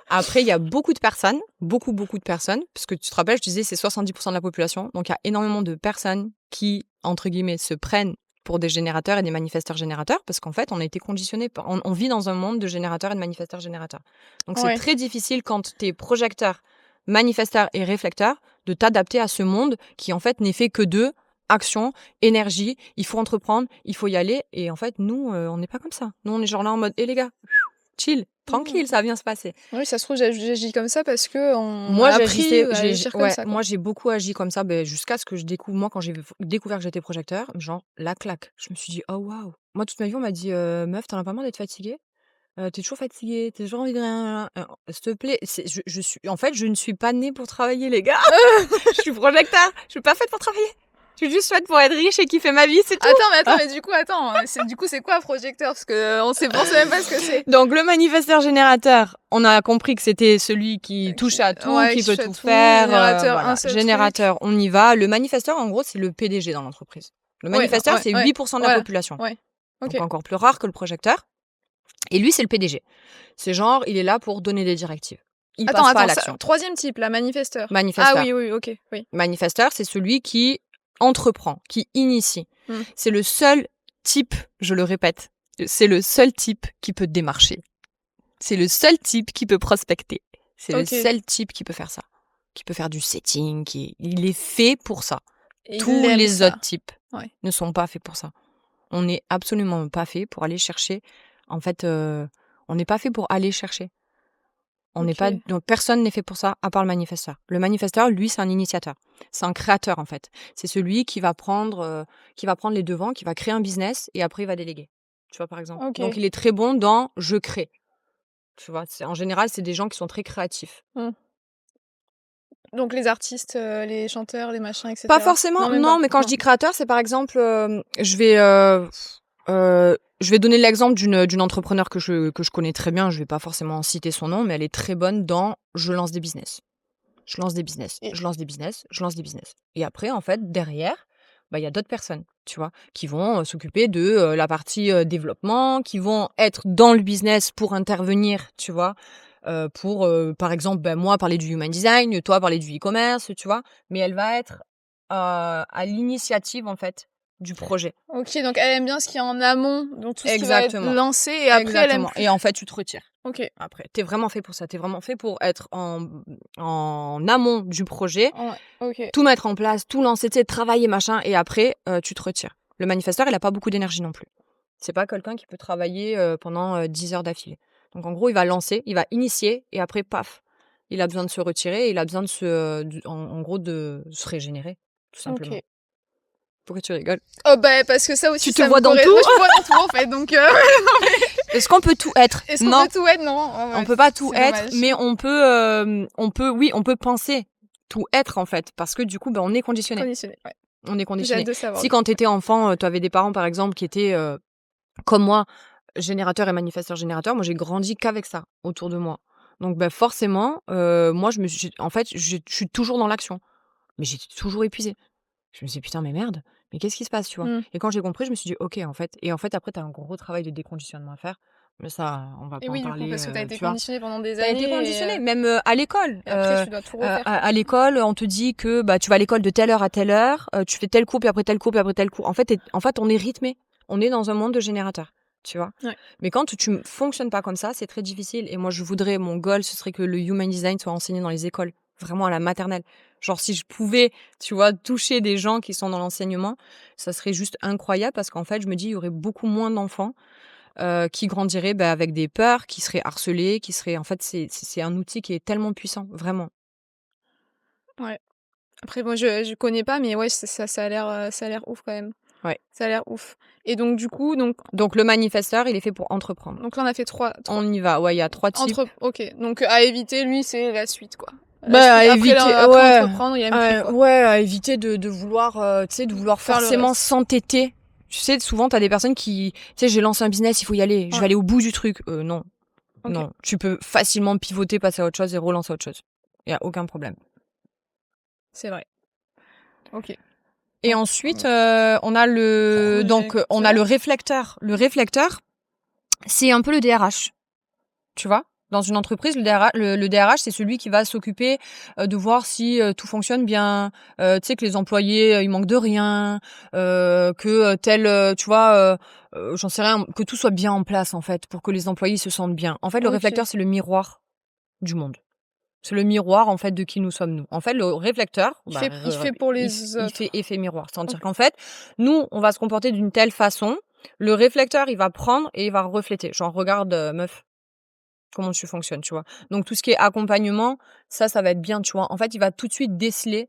Speaker 2: Après, il y a beaucoup de personnes, beaucoup de personnes, parce que tu te rappelles, je disais, c'est 70% de la population. Donc, il y a énormément de personnes qui, entre guillemets, se prennent pour des générateurs et des manifesteurs générateurs, parce qu'en fait, on a été conditionnés, on vit dans un monde de générateurs et de manifesteurs générateurs. Donc, c'est
Speaker 1: Ouais.
Speaker 2: très difficile quand tu es projecteur, manifesteur et réflecteur, de t'adapter à ce monde qui, en fait, n'est fait que de action, énergie, il faut entreprendre, il faut y aller. Et en fait, nous, on n'est pas comme ça. Nous, on est genre là en mode, hé les gars, chill, tranquille,
Speaker 1: Mmh.
Speaker 2: ça va bien se passer.
Speaker 1: Oui, ça se trouve, j'agis comme ça parce qu'on m'a
Speaker 2: Moi,
Speaker 1: appris
Speaker 2: j'agissais
Speaker 1: à agir comme ça, quoi.
Speaker 2: moi, j'ai beaucoup agi comme ça, jusqu'à ce que je découvre moi, quand j'ai découvert que j'étais projecteur, genre la claque. Je me suis dit: «Oh waouh!» Moi, toute ma vie, on m'a dit: «Meuf, tu en as pas marre d'être fatiguée?» Tu toujours fatigué, tu toujours envie de rien, s'il te plaît, je suis en fait, je ne suis pas née pour travailler les gars. Je suis projecteur, je suis pas faite pour travailler. Je suis juste faite pour être riche et kiffer ma vie, c'est tout.
Speaker 1: Mais du coup, c'est quoi un projecteur? Parce que on sait même pas ce que c'est.
Speaker 2: Donc le manifesteur générateur, on a compris que c'était celui qui touche à tout,
Speaker 1: Ouais,
Speaker 2: qui
Speaker 1: qui
Speaker 2: peut
Speaker 1: touche à
Speaker 2: tout
Speaker 1: tout,
Speaker 2: faire,
Speaker 1: générateur,
Speaker 2: voilà.
Speaker 1: un seul
Speaker 2: Générateur, on y va. Le manifesteur, en gros, c'est le PDG dans l'entreprise. Le manifesteur, c'est 8% de la population.
Speaker 1: Ouais. OK.
Speaker 2: Donc encore plus rare que le projecteur. Et lui, c'est le PDG. C'est genre, il est là pour donner des directives. Il passe pas à l'action.
Speaker 1: 3e type, la manifesteur.
Speaker 2: Manifesteur.
Speaker 1: Ah oui, OK, oui.
Speaker 2: Manifesteur, c'est celui qui entreprend, qui initie.
Speaker 1: Mmh.
Speaker 2: C'est le seul type, je le répète, c'est le seul type qui peut démarcher. C'est le seul type qui peut prospecter. C'est le seul type qui peut faire ça. Qui peut faire du setting. Il est fait pour ça.
Speaker 1: Et
Speaker 2: tous les autres types ne sont pas faits pour ça. On n'est absolument pas fait pour aller chercher. En fait, on n'est pas fait pour aller chercher. On n'est pas, donc personne n'est fait pour ça, à part le manifesteur. Le manifesteur, lui, c'est un initiateur. C'est un créateur, en fait. C'est celui qui va prendre les devants, qui va créer un business et après, il va déléguer. Tu vois, par exemple. Donc, il est très bon dans « je crée ». Tu vois, en général, c'est des gens qui sont très créatifs.
Speaker 1: Donc les artistes, les chanteurs, les machins, etc.
Speaker 2: Pas forcément, non, mais quand je dis créateur, c'est par exemple, je vais donner l'exemple d'une entrepreneur que je connais très bien, je vais pas forcément citer son nom, mais elle est très bonne dans « je lance des business ». Je lance des business, je lance des business, je lance des business. Et après, en fait, derrière, il y a d'autres personnes, tu vois, qui vont s'occuper de la partie développement, qui vont être dans le business pour intervenir, tu vois, pour, par exemple, moi, parler du human design, toi, parler du e-commerce, tu vois. Mais elle va être à l'initiative, en fait, du projet.
Speaker 1: OK, donc elle aime bien ce qui est en amont, donc tout ce qui va être lancé et après elle aime plus.
Speaker 2: Et en fait, tu te retires.
Speaker 1: OK.
Speaker 2: Après, t'es vraiment fait pour ça. T'es vraiment fait pour être en amont du projet, tout mettre en place, tout lancer, travailler, machin, et après, tu te retires. Le manifesteur, il a pas beaucoup d'énergie non plus. C'est pas quelqu'un qui peut travailler pendant 10 heures d'affilée. Donc, en gros, il va lancer, il va initier, et après, paf, il a besoin de se retirer, il a besoin en gros, de se régénérer, tout simplement. Pourquoi tu rigoles?
Speaker 1: Oh parce que ça aussi,
Speaker 2: tu te vois dans tout.
Speaker 1: Moi, je me vois dans tout, en fait, donc
Speaker 2: Est-ce qu'on peut tout être?
Speaker 1: Est-ce qu'on peut tout être? Non.
Speaker 2: On peut pas tout être, mais on peut penser tout être, en fait, parce que du coup, on est conditionné. On est conditionné.
Speaker 1: J'ai hâte de savoir.
Speaker 2: Si quand t'étais enfant, tu avais des parents, par exemple, qui étaient comme moi, générateur et manifesteur générateur, moi j'ai grandi qu'avec ça autour de moi. Donc forcément, moi je suis toujours dans l'action, mais j'étais toujours épuisée. Je me suis dit putain mais merde, mais qu'est-ce qui se passe, tu vois? Et quand j'ai compris, je me suis dit ok en fait, et en fait après t'as un gros travail de déconditionnement à faire. Mais ça, on va pas en parler.
Speaker 1: Du coup, parce que t'as été
Speaker 2: tu vois.
Speaker 1: conditionnée pendant des
Speaker 2: T'as
Speaker 1: années.
Speaker 2: été conditionnée, même à l'école.
Speaker 1: Et après, tu dois tout refaire.
Speaker 2: À l'école, on te dit que tu vas à l'école de telle heure à telle heure, tu fais tel cours, puis après tel cours, puis après tel cours. En fait, on est rythmé. On est dans un monde de générateurs, tu vois. Mais quand tu ne fonctionnes pas comme ça, c'est très difficile. Et moi, mon goal, ce serait que le human design soit enseigné dans les écoles, vraiment à la maternelle. Genre, si je pouvais, tu vois, toucher des gens qui sont dans l'enseignement, ça serait juste incroyable parce qu'en fait, je me dis, il y aurait beaucoup moins d'enfants qui grandiraient avec des peurs, qui seraient harcelés, qui seraient... En fait, c'est un outil qui est tellement puissant, vraiment.
Speaker 1: Ouais. Après, moi, je connais pas, mais ouais, ça a l'air ouf quand même.
Speaker 2: Ouais.
Speaker 1: Ça a l'air ouf. Et donc, du coup...
Speaker 2: Donc, le manifesteur, il est fait pour entreprendre.
Speaker 1: Donc là, on a fait 3.
Speaker 2: On y va, il y a 3 types.
Speaker 1: Ok, donc à éviter, lui, c'est la suite, quoi.
Speaker 2: À éviter,
Speaker 1: après entreprendre, il aime plus, quoi.
Speaker 2: Ouais, à éviter de vouloir, tu sais, de vouloir forcément s'entêter. Tu sais, souvent, t'as des personnes qui... Tu sais, j'ai lancé un business, il faut y aller. Je vais aller au bout du truc. Non. Non. Tu peux facilement pivoter, passer à autre chose et relancer autre chose. Il n'y a aucun problème.
Speaker 1: C'est vrai. Ok.
Speaker 2: Et ensuite, on a le réflecteur. Le réflecteur, c'est un peu le DRH. Tu vois? Dans une entreprise, le DRH, c'est celui qui va s'occuper de voir si tout fonctionne bien, tu sais, que les employés, ils manquent de rien, que tu vois, j'en sais rien, que tout soit bien en place, en fait, pour que les employés se sentent bien. En fait, le réflecteur, c'est le miroir du monde. C'est le miroir, en fait, de qui nous sommes, nous. En fait, le réflecteur...
Speaker 1: Il fait pour les autres.
Speaker 2: Il fait effet miroir. C'est-à-dire qu'en fait, nous, on va se comporter d'une telle façon. Le réflecteur, il va prendre et il va refléter. Genre, regarde, meuf, comment tu fonctionnes, tu vois. Donc, tout ce qui est accompagnement, ça va être bien, tu vois. En fait, il va tout de suite déceler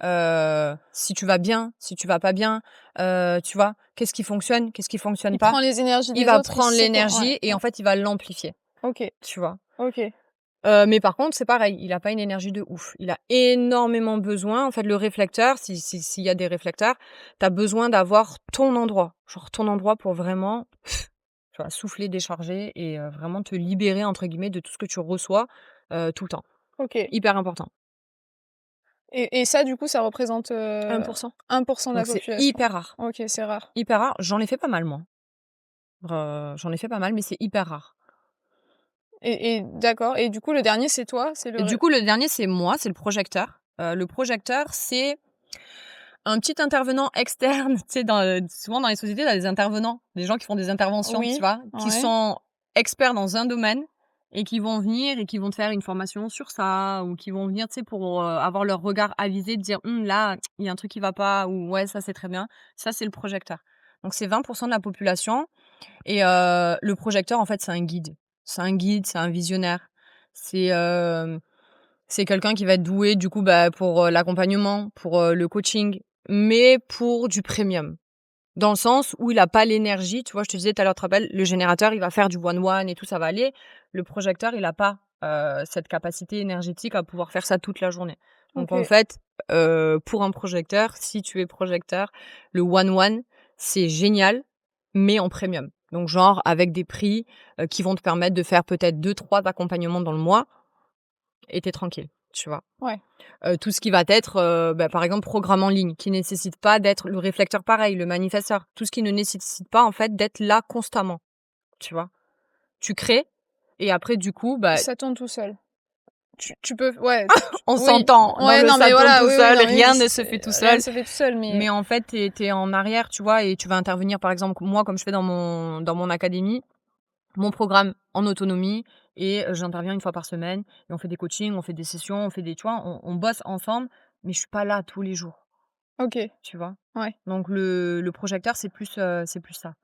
Speaker 2: si tu vas bien, si tu vas pas bien, tu vois? Qu'est-ce qui fonctionne
Speaker 1: Il
Speaker 2: pas?
Speaker 1: prend les énergies
Speaker 2: Il
Speaker 1: des
Speaker 2: va
Speaker 1: autres, il
Speaker 2: prendre
Speaker 1: sait quoi ouais,
Speaker 2: l'énergie et
Speaker 1: ouais.
Speaker 2: en fait, il va l'amplifier,
Speaker 1: OK,
Speaker 2: tu vois?
Speaker 1: OK.
Speaker 2: Mais par contre, c'est pareil, il a pas une énergie de ouf. Il a énormément besoin en fait, le réflecteur, s'il y a des réflecteurs, tu as besoin d'avoir ton endroit. Genre ton endroit pour vraiment, tu vois, souffler, décharger et vraiment te «libérer» entre guillemets de tout ce que tu reçois, tout le temps.
Speaker 1: OK.
Speaker 2: Hyper important.
Speaker 1: Et ça, du coup, ça représente,
Speaker 2: 1.
Speaker 1: 1 de la
Speaker 2: Donc c'est
Speaker 1: population?
Speaker 2: hyper rare.
Speaker 1: OK, c'est rare.
Speaker 2: Hyper rare. J'en ai fait pas mal moi. J'en ai fait pas mal, mais c'est hyper rare.
Speaker 1: Et d'accord et du coup, le dernier, c'est toi? C'est le
Speaker 2: Et
Speaker 1: ré
Speaker 2: du coup, le dernier, c'est moi, c'est le projecteur. Le projecteur, c'est un petit intervenant externe, tu sais, souvent dans les sociétés, tu as des intervenants, des gens qui font des interventions, tu
Speaker 1: oui,
Speaker 2: vois? Qui
Speaker 1: ouais,
Speaker 2: sont experts dans un domaine et qui vont venir et qui vont te faire une formation sur ça ou qui vont venir, tu sais, pour, avoir leur regard avisé, de dire: Là, il y a un truc qui va pas» ou «Ouais, ça, c'est très bien». Ça, c'est le projecteur. Donc c'est 20 de la population et le projecteur, en fait, c'est un guide. C'est un guide, c'est un visionnaire. C'est, c'est quelqu'un qui va être doué du coup, bah, pour, l'accompagnement, pour, le coaching, mais pour du premium. Dans le sens où il a pas l'énergie, tu vois? Je te disais tout à l'heure, tu te rappelles, le générateur, il va faire du one one et tout, ça va aller. Le projecteur, il a pas, cette capacité énergétique à pouvoir faire ça toute la journée. Donc en
Speaker 1: OK,
Speaker 2: fait, pour un projecteur, si tu es projecteur, le one one, c'est génial, mais en premium. Donc genre avec des prix, qui vont te permettre de faire peut-être 2-3 accompagnements dans le mois et tu es tranquille, tu vois?
Speaker 1: ouais,
Speaker 2: Tout ce qui va être, bah, par exemple, programme en ligne, qui nécessite pas d'être le réflecteur pareil, le manifesteur, tout ce qui ne nécessite pas, en fait, d'être là constamment, tu vois? Tu crées et après du coup, bah,
Speaker 1: ça tourne tout seul. Tu peux ouais, tu
Speaker 2: on
Speaker 1: oui,
Speaker 2: s'entend dans
Speaker 1: ouais,
Speaker 2: le
Speaker 1: non,
Speaker 2: «ça
Speaker 1: mais
Speaker 2: tourne
Speaker 1: voilà,
Speaker 2: tout
Speaker 1: oui, oui,
Speaker 2: seul»,
Speaker 1: non, mais oui,
Speaker 2: rien ne se fait tout
Speaker 1: rien ne
Speaker 2: seul,
Speaker 1: se fait tout seul, mais
Speaker 2: mais en fait, tu es en arrière, tu vois? Et tu vas intervenir, par exemple, moi, comme je fais dans mon académie, mon programme en autonomie et j'interviens une fois par semaine et on fait des coachings, on fait des sessions, on fait des tu vois? On bosse ensemble, mais je suis pas là tous les jours,
Speaker 1: OK,
Speaker 2: tu vois?
Speaker 1: ouais
Speaker 2: Donc le projecteur, c'est plus ça.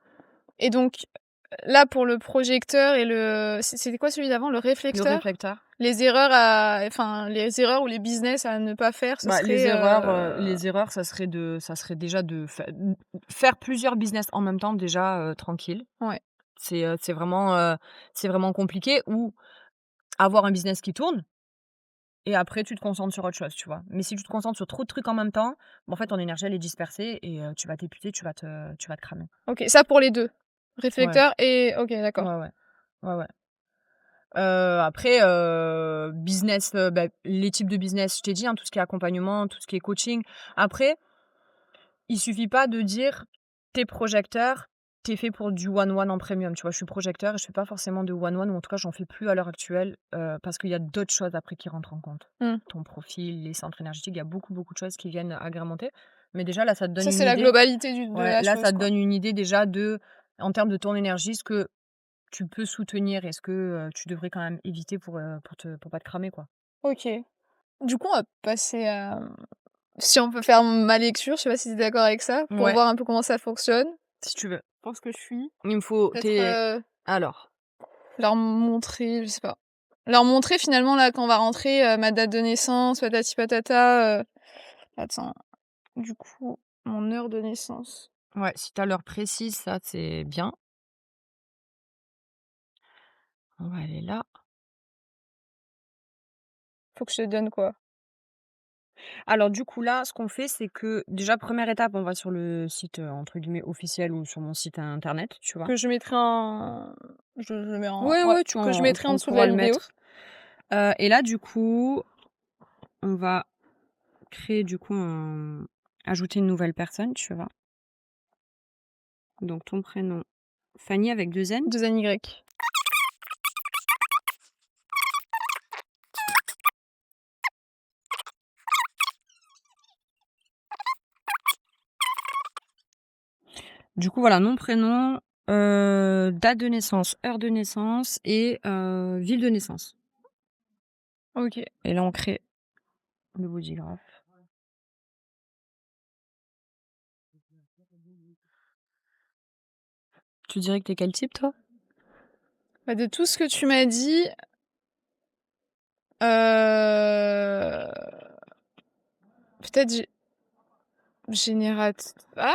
Speaker 1: et donc là, pour le projecteur et le c'était quoi celui d'avant? Le
Speaker 2: Le
Speaker 1: réflecteur?
Speaker 2: réflecteur,
Speaker 1: Les erreurs ou les business à ne pas faire, ce
Speaker 2: bah,
Speaker 1: serait,
Speaker 2: les erreurs, ça serait déjà de faire plusieurs business en même temps déjà, tranquille.
Speaker 1: ouais,
Speaker 2: C'est vraiment compliqué ou avoir un business qui tourne et après tu te concentres sur autre chose, tu vois? Mais si tu te concentres sur trop de trucs en même temps, bah, en fait, ton énergie, elle est dispersée et tu vas t'épuiser, tu vas te cramer.
Speaker 1: OK, ça pour les 2.
Speaker 2: Ouais,
Speaker 1: Réflecteur et OK, d'accord.
Speaker 2: ouais, ouais. Ouais, ouais. Après, business, bah, les types de business, je t'ai dit, hein, tout ce qui est accompagnement, tout ce qui est coaching. Après, il suffit pas de dire: «Tu es projecteur, tu es fait pour du one one en premium», tu vois? Je suis projecteur et je fais pas forcément de one one ou en tout cas, j'en fais plus à l'heure actuelle, parce qu'il y a d'autres choses après qui rentrent en compte.
Speaker 1: Mmh.
Speaker 2: Ton profil, les centres énergétiques, il y a beaucoup, beaucoup de choses qui viennent agrémenter. Mais déjà là, ça te donne
Speaker 1: Ça,
Speaker 2: une
Speaker 1: c'est la
Speaker 2: idée.
Speaker 1: globalité de
Speaker 2: Ouais,
Speaker 1: la
Speaker 2: là,
Speaker 1: chose,
Speaker 2: ça te
Speaker 1: quoi.
Speaker 2: donne une idée déjà en termes de ton énergie, ce que tu peux soutenir et ce que, tu devrais quand même éviter pour pas te cramer, quoi.
Speaker 1: OK. Du coup, on va passer à si on peut faire ma lecture, je sais pas si tu es d'accord avec ça? Pour
Speaker 2: Ouais,
Speaker 1: voir un peu comment ça fonctionne.
Speaker 2: si tu veux.
Speaker 1: Je pense que je suis.
Speaker 2: Il me faut
Speaker 1: Peut-être,
Speaker 2: tes alors,
Speaker 1: leur montrer, je sais pas. Leur montrer finalement là quand on va rentrer, ma date de naissance, patati patata, attends, du coup, mon heure de naissance.
Speaker 2: ouais, si tu as l'heure précise, ça, c'est bien. On va aller là.
Speaker 1: Faut que je te donne quoi?
Speaker 2: Alors du coup, là, ce qu'on fait, c'est que déjà, première étape, on va sur le site, entre guillemets «officiel» ou sur mon site internet, tu vois?
Speaker 1: Que je mettrai en je mets en
Speaker 2: Ouais,
Speaker 1: ouais,
Speaker 2: ouais,
Speaker 1: que je mettrai en
Speaker 2: on
Speaker 1: dessous de la
Speaker 2: pourra le
Speaker 1: vidéo.
Speaker 2: mettre. Et là, du coup, on va créer, du coup, ajouter une nouvelle personne, tu vois? Donc ton prénom, Fanny avec 2 N.
Speaker 1: 2 NY.
Speaker 2: Du coup, voilà, nom, prénom, date de naissance, heure de naissance et ville de naissance.
Speaker 1: OK.
Speaker 2: Et là, on crée le bodygraph. Tu dirais que tu es quel type, toi?
Speaker 1: Bah, de tout ce que tu m'as dit, heu, peut-être j'ai Générateur. Ah!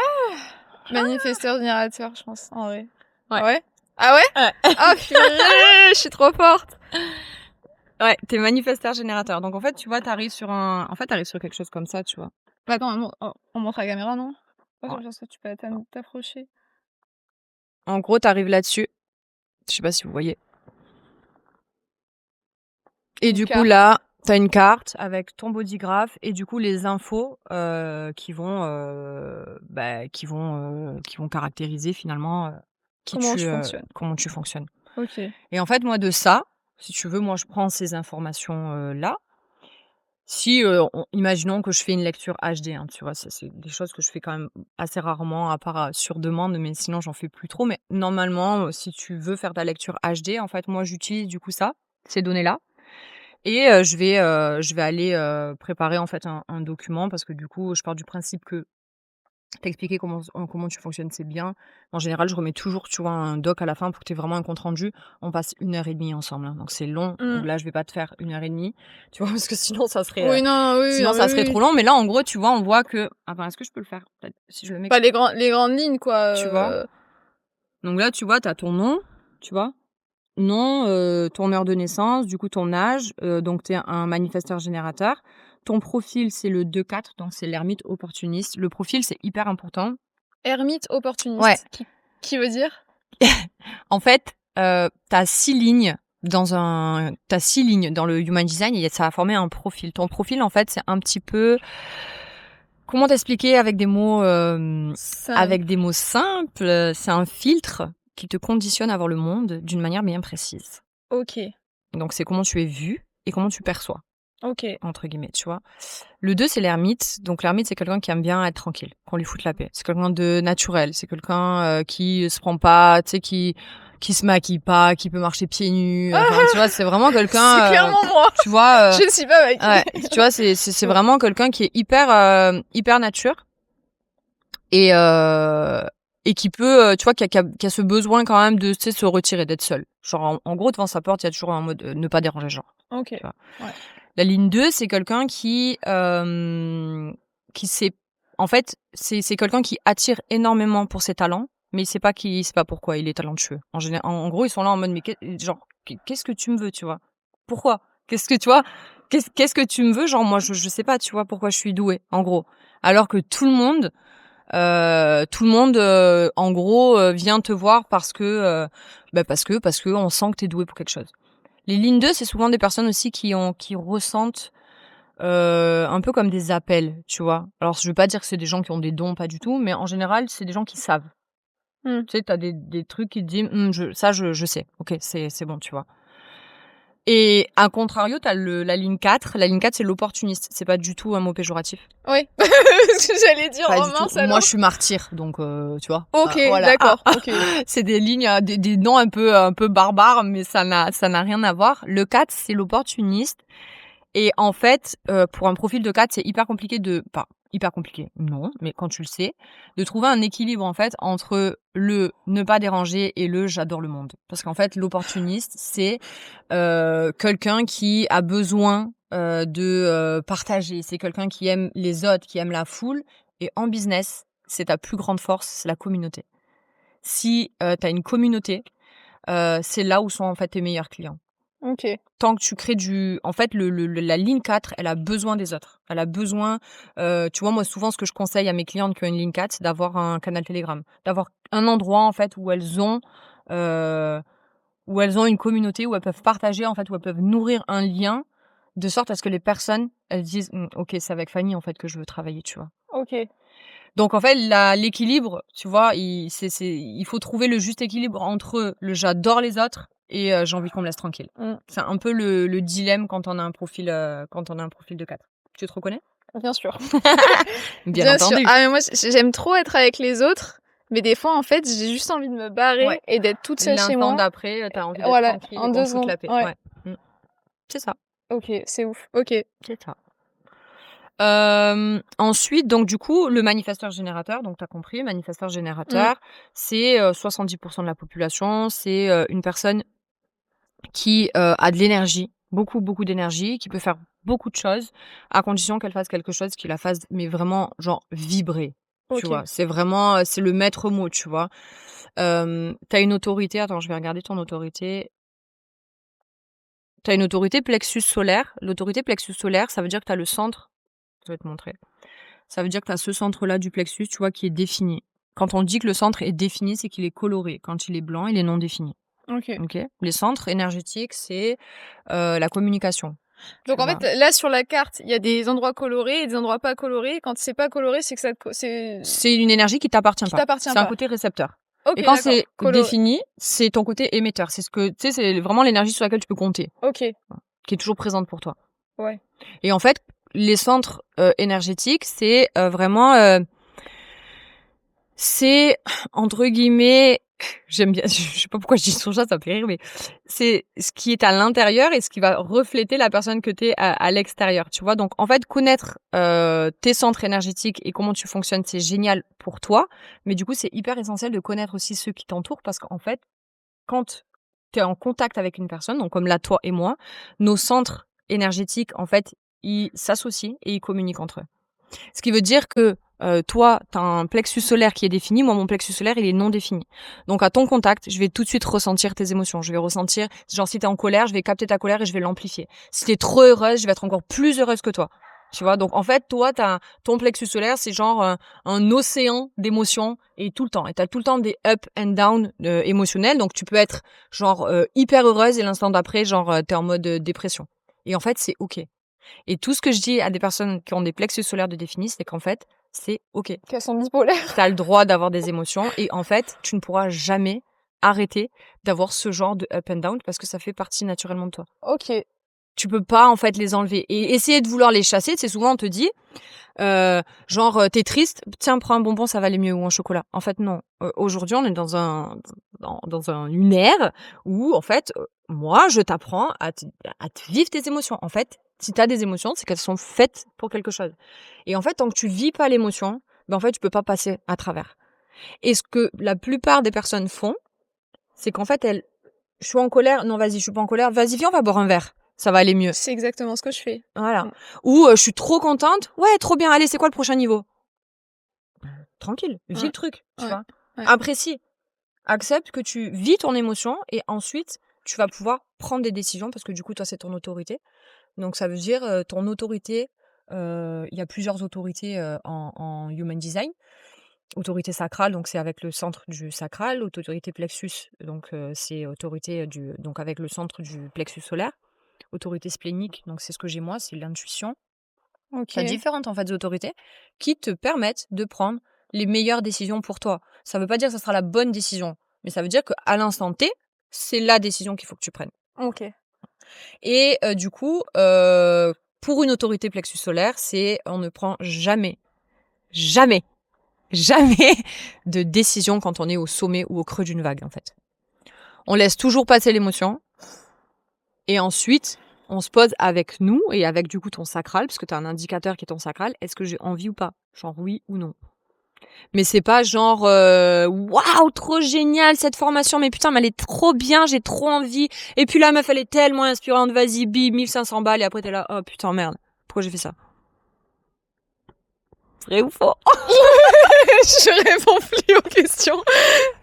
Speaker 1: Manifesteur générateur, je pense, en vrai.
Speaker 2: Ouais.
Speaker 1: Ouais? Ah ouais?
Speaker 2: Ouais.
Speaker 1: Ah purée, je suis trop forte.
Speaker 2: Ouais, tu es manifesteur générateur. Donc en fait, tu vois, tu arrives sur quelque chose comme ça, tu vois?
Speaker 1: Bah, attends, on montre la caméra, non? Ouais,
Speaker 2: Ouais.
Speaker 1: comme ça, tu peux t'approcher.
Speaker 2: En gros, tu arrives là-dessus. Je sais pas si vous voyez. Et
Speaker 1: Une
Speaker 2: du coup,
Speaker 1: carte.
Speaker 2: là, tu as une carte avec ton bodygraph et du coup les infos qui vont caractériser finalement
Speaker 1: Comment je fonctionne.
Speaker 2: comment tu fonctionnes.
Speaker 1: OK.
Speaker 2: Et en fait, moi, de ça, si tu veux, moi, je prends ces informations là. Si, imaginons que je fais une lecture HD, hein, tu vois? Ça, c'est des choses que je fais quand même assez rarement, à part sur demande, mais sinon, j'en fais plus trop. Mais normalement, si tu veux faire de la lecture HD, en fait, moi, j'utilise du coup ça, ces données-là. Et je vais aller, préparer en fait un document parce que du coup, je pars du principe que t'expliquer comment tu fonctionnes, c'est bien. En général, je remets toujours, tu vois, un doc à la fin pour que tu aies vraiment un compte rendu. On passe 1 heure et demie ensemble, hein, donc c'est long. Donc
Speaker 1: Mmh.
Speaker 2: là, je vais pas te faire 1 heure et demie, tu vois? Parce que
Speaker 1: Oui, non, oui, oui,
Speaker 2: sinon
Speaker 1: non,
Speaker 2: ça
Speaker 1: mais
Speaker 2: serait
Speaker 1: oui,
Speaker 2: trop
Speaker 1: oui.
Speaker 2: long. Mais là, en gros, tu vois, on voit que attends, est-ce que je peux le faire? Peut-être si je le mets
Speaker 1: Bah, les grandes lignes, quoi,
Speaker 2: tu vois? Donc là, tu vois, tu as ton nom, tu vois? Nom, ton heure de naissance, du coup ton âge, donc tu es un manifesteur générateur. Ton profil, c'est le 2-4, donc c'est l'ermite opportuniste. Le profil, c'est hyper important.
Speaker 1: ermite
Speaker 2: Ouais,
Speaker 1: opportuniste, qui veut dire?
Speaker 2: en fait, tu as 6 lignes tu 6 lignes dans le human design et ça va former un profil. Ton profil, en fait, c'est un petit peu comment t'expliquer
Speaker 1: Simple.
Speaker 2: avec des mots simples? C'est un filtre qui te conditionne à voir le monde d'une manière bien précise.
Speaker 1: OK,
Speaker 2: Donc c'est comment tu es vu et comment tu perçois.
Speaker 1: OK.
Speaker 2: Entre guillemets, tu vois? Le 2 c'est l'ermite. Donc l'ermite, c'est quelqu'un qui aime bien être tranquille, qu'on lui foute la paix. C'est quelqu'un de naturel, c'est quelqu'un, qui se prend pas, tu sais, qui se maquille pas, qui peut marcher pieds nus, enfin, tu vois? C'est vraiment
Speaker 1: C'est
Speaker 2: quelqu'un,
Speaker 1: clairement moi!
Speaker 2: tu vois,
Speaker 1: Je ne suis pas maquillée.
Speaker 2: ouais, tu vois? C'est
Speaker 1: Mmh.
Speaker 2: vraiment quelqu'un qui est hyper nature et qui peut, tu vois, qui a ce besoin quand même de, tu sais, se retirer, d'être seul. Genre, en gros, devant sa porte, il y a toujours un mode, ne pas déranger, genre,
Speaker 1: OK.
Speaker 2: tu vois?
Speaker 1: Ouais.
Speaker 2: La ligne 2 c'est quelqu'un qui sait en fait, c'est quelqu'un qui attire énormément pour ses talents, mais il sait pas pourquoi il est talentueux. En gros, ils sont là en mode: «Mais qu'est-ce que tu me veux?» tu vois? «Pourquoi? Qu'est-ce que» tu vois? «Qu'est-ce que tu me veux?» genre moi je sais pas, tu vois, pourquoi je suis douée, en gros. Alors que tout le monde, en gros, vient te voir parce que on sent que tu es doué pour quelque chose. Les lignes 2 c'est souvent des personnes aussi qui ressentent, un peu comme des appels, tu vois? Alors je veux pas dire que c'est des gens qui ont des dons, pas du tout, mais en général, c'est des gens qui savent.
Speaker 1: Mmh.
Speaker 2: Tu sais, tu as des trucs qui te disent: je sais. OK, c'est bon», tu vois? Et à contrario, tu as la ligne 4. La ligne 4, c'est l'opportuniste. C'est pas du tout un mot péjoratif.
Speaker 1: Oui. Ce que j'allais dire.
Speaker 2: Pas
Speaker 1: Oh
Speaker 2: du tout.
Speaker 1: mince
Speaker 2: Moi,
Speaker 1: alors.
Speaker 2: je suis martyr, donc tu vois?
Speaker 1: OK,
Speaker 2: Voilà.
Speaker 1: d'accord, OK.
Speaker 2: C'est des lignes, des noms un peu barbares, mais ça n'a rien à voir. Le 4, c'est l'opportuniste. Et en fait, pour un profil de 4, c'est hyper compliqué hyper compliqué, non, mais quand tu le sais, de trouver un équilibre, en fait, entre le ne pas déranger et le j'adore le monde. Parce qu'en fait, l'opportuniste, c'est, quelqu'un qui a besoin, de partager. C'est quelqu'un qui aime les autres, qui aime la foule et en business, c'est ta plus grande force, c'est la communauté. Si, tu as une communauté, c'est là où sont, en fait, tes meilleurs clients.
Speaker 1: OK.
Speaker 2: Tant que tu crées en fait, la ligne 4, elle a besoin des autres. Elle a besoin, tu vois, moi, souvent, ce que je conseille à mes clientes qui ont une ligne 4, c'est d'avoir un canal Telegram. D'avoir un endroit, en fait, heu, où elles ont une communauté, où elles peuvent partager, en fait, où elles peuvent nourrir un lien, de sorte à ce que les personnes, elles disent: OK, c'est avec Fanny, en fait, que je veux travailler», tu vois?
Speaker 1: OK.
Speaker 2: Donc en fait, l'équilibre, tu vois, il faut trouver le juste équilibre entre le «j'adore les autres» et «j'ai envie qu'on me laisse tranquille».
Speaker 1: Mmh.
Speaker 2: C'est un peu le dilemme quand on a un profil de 4. Tu te reconnais?
Speaker 1: Bien sûr.
Speaker 2: Bien
Speaker 1: Bien sûr.
Speaker 2: entendu.
Speaker 1: Ah mais moi j'aime trop être avec les autres, mais des fois en fait, j'ai juste envie de me barrer
Speaker 2: Ouais.
Speaker 1: et d'être toute seule chez
Speaker 2: L'instant
Speaker 1: moi.
Speaker 2: d'après, tu as envie d'être
Speaker 1: Voilà,
Speaker 2: tranquille et
Speaker 1: en
Speaker 2: qu'on
Speaker 1: 2
Speaker 2: te foute
Speaker 1: secondes.
Speaker 2: la paix.
Speaker 1: Ouais.
Speaker 2: Ouais. Mmh. C'est ça,
Speaker 1: OK, c'est ouf. OK.
Speaker 2: c'est ça. Ensuite, donc du coup, le manifesteur générateur, donc tu as compris, manifesteur
Speaker 1: Mmh.
Speaker 2: générateur, c'est, 70 de la population. C'est, une personne qui, a de l'énergie, beaucoup, beaucoup d'énergie, qui peut faire beaucoup de choses, à condition qu'elle fasse quelque chose qui la fasse, mais vraiment, genre, vibrer, tu vois?
Speaker 1: OK.
Speaker 2: C'est vraiment, c'est le maître mot, tu vois? Tu une autorité, attends, je vais regarder ton autorité. Tu as une autorité plexus solaire. L'autorité plexus solaire, ça veut dire que tu as le centre, je vais te montrer. Ça veut dire que tu as ce centre-là du plexus, tu vois, qui est défini. Quand on dit que le centre est défini, c'est qu'il est coloré. Quand il est blanc, il est non défini.
Speaker 1: OK.
Speaker 2: OK? Les centres énergétiques, c'est, la communication, tu
Speaker 1: Donc en
Speaker 2: vois?
Speaker 1: fait, là, sur la carte, il y a des endroits colorés et des endroits pas colorés. Quand c'est pas coloré, c'est que ça te co
Speaker 2: C'est une énergie qui t'appartient
Speaker 1: qui
Speaker 2: pas.
Speaker 1: t'appartient
Speaker 2: C'est un
Speaker 1: pas.
Speaker 2: côté récepteur.
Speaker 1: OK,
Speaker 2: Et quand
Speaker 1: d'accord.
Speaker 2: c'est défini, c'est ton côté émetteur. C'est ce que tu sais, c'est vraiment l'énergie sur laquelle tu peux compter,
Speaker 1: OK,
Speaker 2: qui est toujours présente pour toi.
Speaker 1: ouais.
Speaker 2: Et en fait, les centres, énergétiques, c'est, vraiment, c'est entre guillemets, j'aime bien, je sais pas pourquoi je dis sur ça me fait rire, mais c'est ce qui est à l'intérieur et ce qui va refléter la personne que tu es à l'extérieur, tu vois? Donc en fait, connaître, tes centres énergétiques et comment tu fonctionnes, c'est génial pour toi, mais du coup, c'est hyper essentiel de connaître aussi ceux qui t'entourent parce qu'en fait, quand tu es en contact avec une personne, donc comme là, toi et moi, nos centres énergétiques, en fait, ils s'associent et ils communiquent entre eux. Ce qui veut dire que, toi, tu as un plexus solaire qui est défini, moi mon plexus solaire, il est non défini. Donc à ton contact, je vais tout de suite ressentir tes émotions. Je vais ressentir genre si tu es en colère, je vais capter ta colère et je vais l'amplifier. Si tu es trop heureuse, je vais être encore plus heureuse que toi. Tu vois? Donc en fait, toi, ton plexus solaire, c'est genre, un océan d'émotions et tout le temps et tu as tout le temps des up and down, émotionnels. Donc tu peux être genre, hyper heureuse et l'instant d'après, genre, tu es en mode, dépression. Et en fait, c'est OK. Et tout ce que je dis à des personnes qui ont des plexus solaires de définis, c'est qu'en fait, c'est OK.
Speaker 1: Qu'elles sont bipolaires.
Speaker 2: Tu as le droit d'avoir des émotions et en fait, tu ne pourras jamais arrêter d'avoir ce genre de up and down parce que ça fait partie naturellement de toi.
Speaker 1: OK.
Speaker 2: Tu peux pas en fait les enlever et essayer de vouloir les chasser, c'est souvent on te dit genre tu triste, tiens prends un bonbon ça va aller mieux ou un chocolat. En fait non, aujourd'hui on est une ère où en fait, moi je t'apprends à te vivre tes émotions. En fait, si tu as des émotions, c'est qu'elles sont faites pour quelque chose. Et en fait, tant que tu vis pas l'émotion, ben en fait, tu peux pas passer à travers. Et ce que la plupart des personnes font, c'est qu'en fait elles: «Je suis en colère, non vas-y, je suis pas en colère, vas-y viens on va boire un verre, ça va aller mieux».
Speaker 1: C'est exactement ce que je fais.
Speaker 2: Voilà.
Speaker 1: Mmh.
Speaker 2: Ou, je suis trop contente, ouais trop bien, allez c'est quoi le prochain niveau? Tranquille, vis
Speaker 1: Ouais,
Speaker 2: le truc, tu
Speaker 1: ouais,
Speaker 2: vois?
Speaker 1: ouais.
Speaker 2: Apprécie, accepte que tu vis ton émotion et ensuite tu vas pouvoir prendre des décisions parce que du coup toi c'est ton autorité. Donc ça veut dire, ton autorité, il y a plusieurs autorités, en human design. Autorité sacrale, donc c'est avec le centre du sacral. Autorité plexus, donc c'est autorité du donc avec le centre du plexus solaire. Autorité splénique, donc c'est ce que j'ai moi, c'est l'intuition. Tu as
Speaker 1: OK.
Speaker 2: différentes en fait autorités qui te permettent de prendre les meilleures décisions pour toi. Ça veut pas dire que ça sera la bonne décision, mais ça veut dire qu'à l'instant T, c'est la décision qu'il faut que tu prennes.
Speaker 1: OK.
Speaker 2: Et du coup, pour une autorité plexus solaire, c'est on ne prend jamais, jamais, jamais de décision quand on est au sommet ou au creux d'une vague en fait. On laisse toujours passer l'émotion et ensuite on se pose avec nous et avec du coup ton sacral, parce que tu as un indicateur qui est ton sacral. Est-ce que j'ai envie ou pas? Genre oui ou non? Mais c'est pas genre, «Waouh, trop génial cette formation, mais putain, mais elle est trop bien, j'ai trop envie. Et puis la meuf, elle est tellement inspirante, vas-y, bim, 1 500 balles» et après tu es là: «Oh putain, merde, pourquoi j'ai fait ça?» Vrai ou faux?
Speaker 1: Je réponds plus aux questions.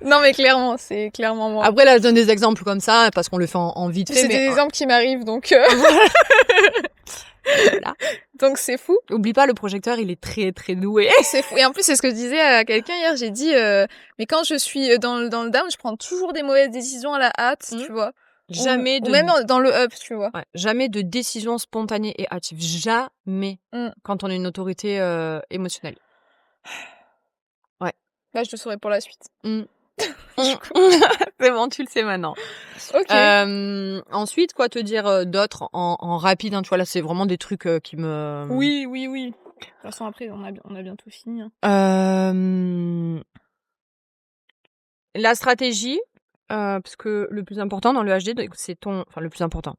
Speaker 1: Non, mais clairement, c'est clairement moi.
Speaker 2: Après là, je donne des exemples comme ça parce qu'on le fait en vite fait,
Speaker 1: C'est
Speaker 2: mais
Speaker 1: des exemples qui m'arrivent, donc
Speaker 2: voilà.
Speaker 1: donc c'est fou.
Speaker 2: Oublie pas, le projecteur, il est très, très doué.
Speaker 1: C'est fou et en plus, c'est ce que je disais à quelqu'un hier, j'ai dit, «Mais quand je suis, dans le down, je prends toujours des mauvaises décisions à la hâte»,
Speaker 2: Mmh.
Speaker 1: tu vois?
Speaker 2: Jamais
Speaker 1: Ou
Speaker 2: de
Speaker 1: même dans le up, tu vois?
Speaker 2: Ouais, jamais de décision spontanée et hâtive. Jamais
Speaker 1: Mmh.
Speaker 2: quand on est une autorité, émotionnelle. Ouais.
Speaker 1: Là, je le saurai pour la suite.
Speaker 2: Mmh.
Speaker 1: Du coup,
Speaker 2: C'est bon, tu le sais maintenant.
Speaker 1: OK.
Speaker 2: Ensuite, quoi te dire, d'autre en rapide, hein, tu vois? Là, c'est vraiment des trucs, qui me
Speaker 1: Oui, oui, oui. De toute façon, après, on a bientôt fini, hein.
Speaker 2: La stratégie, parce que le plus important dans le HD, donc c'est le plus important,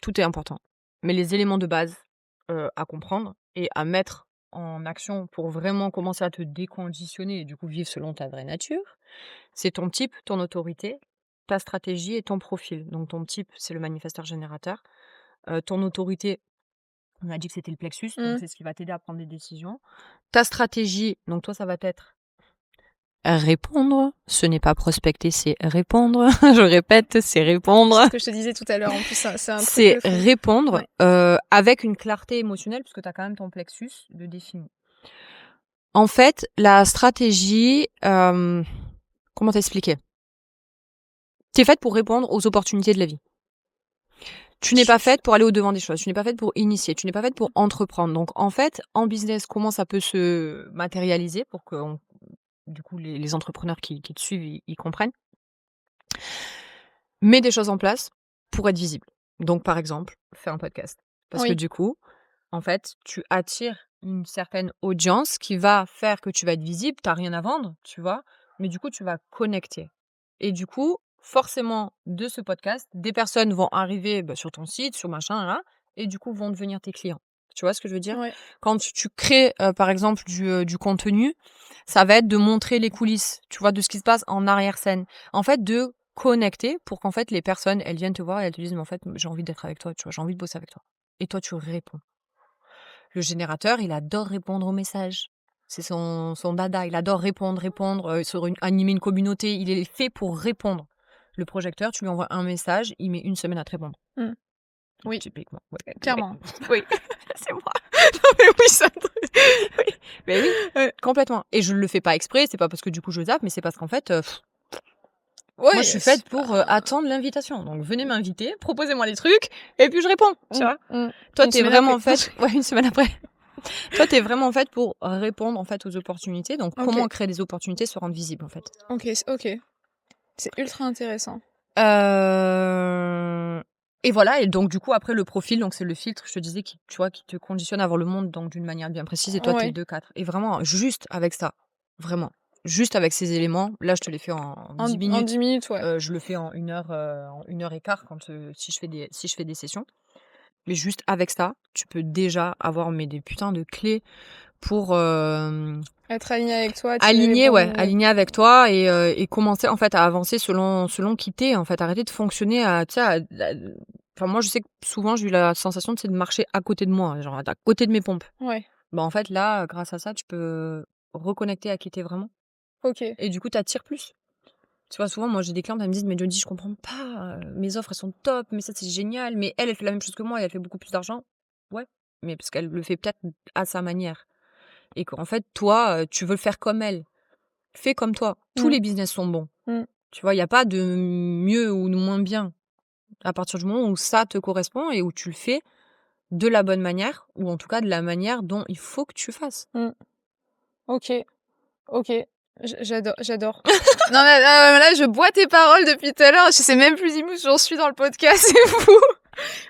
Speaker 2: tout est important, mais les éléments de base, à comprendre et à mettre en action pour vraiment commencer à te déconditionner et du coup vivre selon ta vraie nature, c'est ton type, ton autorité, ta stratégie et ton profil. Donc ton type, c'est le manifesteur générateur, ton autorité, On a dit que c'était le plexus, donc
Speaker 1: Mmh.
Speaker 2: c'est ce qui va t'aider à prendre des décisions. Ta stratégie, donc toi, ça va être répondre. Ce n'est pas prospecter, c'est répondre. Je répète, c'est répondre.
Speaker 1: C'est ce que je te disais tout à l'heure. En plus, c'est un truc
Speaker 2: C'est
Speaker 1: de fou.
Speaker 2: répondre
Speaker 1: Ouais.
Speaker 2: avec une clarté émotionnelle, puisque tu as quand même ton plexus de défini. En fait, la stratégie, comment t'expliquer? Tu es faite pour répondre aux opportunités de la vie. Tu n'es pas faite pour aller au-devant des choses, tu n'es pas faite pour initier, tu n'es pas faite pour entreprendre. Donc en fait, en business, comment ça peut se matérialiser pour que du coup les entrepreneurs qui te suivent, ils comprennent? Mets des choses en place pour être visible. Donc par exemple, fais un podcast. Parce que
Speaker 1: Oui.
Speaker 2: du coup, en fait, tu attires une certaine audience qui va faire que tu vas être visible, tu as rien à vendre, tu vois? Mais du coup, tu vas connecter. Et du coup, forcément, de ce podcast, des personnes vont arriver, sur ton site, sur machin, là, et du coup, vont devenir tes clients. Tu vois ce que je veux dire?
Speaker 1: Ouais.
Speaker 2: Quand tu crées, par exemple, du contenu, ça va être de montrer les coulisses, tu vois? De ce qui se passe en arrière-scène. En fait, de connecter pour qu'en fait, les personnes, elles viennent te voir et elles te disent: «Mais en fait, j'ai envie d'être avec toi, tu vois? J'ai envie de bosser avec toi». Et toi, tu réponds. Le générateur, il adore répondre aux messages. C'est son dada. Il adore répondre, animer une communauté. Il est fait pour répondre. Le projecteur, tu lui envoies un message, il met une semaine à te répondre.
Speaker 1: Mmh. Oui,
Speaker 2: Typiquement, ouais.
Speaker 1: clairement.
Speaker 2: Oui, c'est moi. Non, mais oui, c'est un truc. Oui, mais oui,
Speaker 1: Ouais.
Speaker 2: complètement. Et je le fais pas exprès, c'est pas parce que du coup je zappe, mais c'est parce qu'en fait, moi je
Speaker 1: Ouais,
Speaker 2: suis
Speaker 1: c'est
Speaker 2: faite pour
Speaker 1: pas
Speaker 2: attendre l'invitation. Donc venez m'inviter, proposez-moi des trucs, et puis je réponds, tu vois.
Speaker 1: Mmh.
Speaker 2: Toi,
Speaker 1: Une
Speaker 2: t'es
Speaker 1: semaine
Speaker 2: vraiment
Speaker 1: après.
Speaker 2: faite, ouais, une semaine après. Toi, t'es vraiment faite pour répondre en fait aux opportunités. Donc,
Speaker 1: OK.
Speaker 2: comment créer des opportunités se rendre visible en fait.
Speaker 1: OK. C'est ultra intéressant.
Speaker 2: Heu et voilà. Et donc du coup après le profil, donc c'est le filtre, je te disais, qui tu vois, qui te conditionne à voir le monde donc d'une manière bien précise. Et toi, t'es
Speaker 1: Ouais.
Speaker 2: 2-4. Et vraiment juste avec ça, vraiment, juste avec ces éléments, là je te l'ai fait en 10
Speaker 1: En
Speaker 2: minutes.
Speaker 1: 10 minutes, ouais.
Speaker 2: Je le fais en 1 heure, en 1 heure et quart quand, si je fais des sessions. Mais juste avec ça, tu peux déjà avoir des putains de clés pour,
Speaker 1: Être aligné avec toi, attirer les
Speaker 2: aligner, ouais,
Speaker 1: bons.
Speaker 2: aligner avec toi et commencer en fait à avancer selon qui tu es, en fait. Arrêter de fonctionner à, tu sais, enfin moi je sais que souvent j'ai eu la sensation, de marcher à côté de moi, genre à côté de mes pompes.
Speaker 1: Ouais.
Speaker 2: Bah, en fait là, grâce à ça, tu peux reconnecter à qui tu es vraiment
Speaker 1: OK.
Speaker 2: et du coup tu attires plus. Tu vois, souvent moi j'ai des clientes, elles me disent: «Mais Jody, je comprends pas, mes offres elles sont top, mais ça c'est génial, mais elle fait la même chose que moi et elle fait beaucoup plus d'argent». Ouais, mais parce qu'elle le fait peut-être à sa manière et qu'en fait toi, tu veux le faire comme elle. Fais comme toi. Tous
Speaker 1: Mmh.
Speaker 2: les business sont bons.
Speaker 1: Mmh.
Speaker 2: Tu vois, il y a pas de mieux ou de moins bien. À partir du moment où ça te correspond et où tu le fais de la bonne manière ou en tout cas de la manière dont il faut que tu fasses.
Speaker 1: Mmh. OK. OK. J'adore. Non, mais là, je bois tes paroles depuis tout à l'heure. Je sais même plus où j'en suis dans le podcast, c'est fou.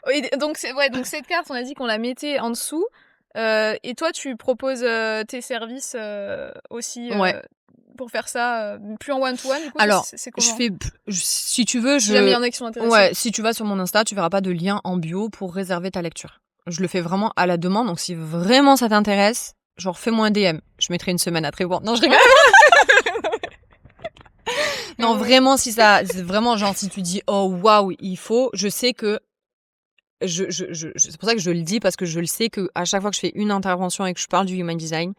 Speaker 1: Oui, donc donc cette carte, on a dit qu'on la mettait en dessous, et toi, tu proposes, tes services, aussi,
Speaker 2: Ouais.
Speaker 1: pour faire ça, plus en one to one, du coup,
Speaker 2: Alors,
Speaker 1: c'est
Speaker 2: je
Speaker 1: comment?
Speaker 2: fais si tu veux,
Speaker 1: Si jamais il y en a qui sont intéressés.
Speaker 2: ouais, si tu vas sur mon Insta, tu verras pas de lien en bio pour réserver ta lecture. Je le fais vraiment à la demande, donc si vraiment ça t'intéresse, genre fais-moi un DM. Je mettrai une semaine à te répondre. Non, je rigole. Non,
Speaker 1: Ouais.
Speaker 2: vraiment, si ça, c'est vraiment genre si tu dis oh waouh, il faut, je sais que c'est pour ça que je le dis parce que je le sais que à chaque fois que je fais une intervention et que je parle du human design,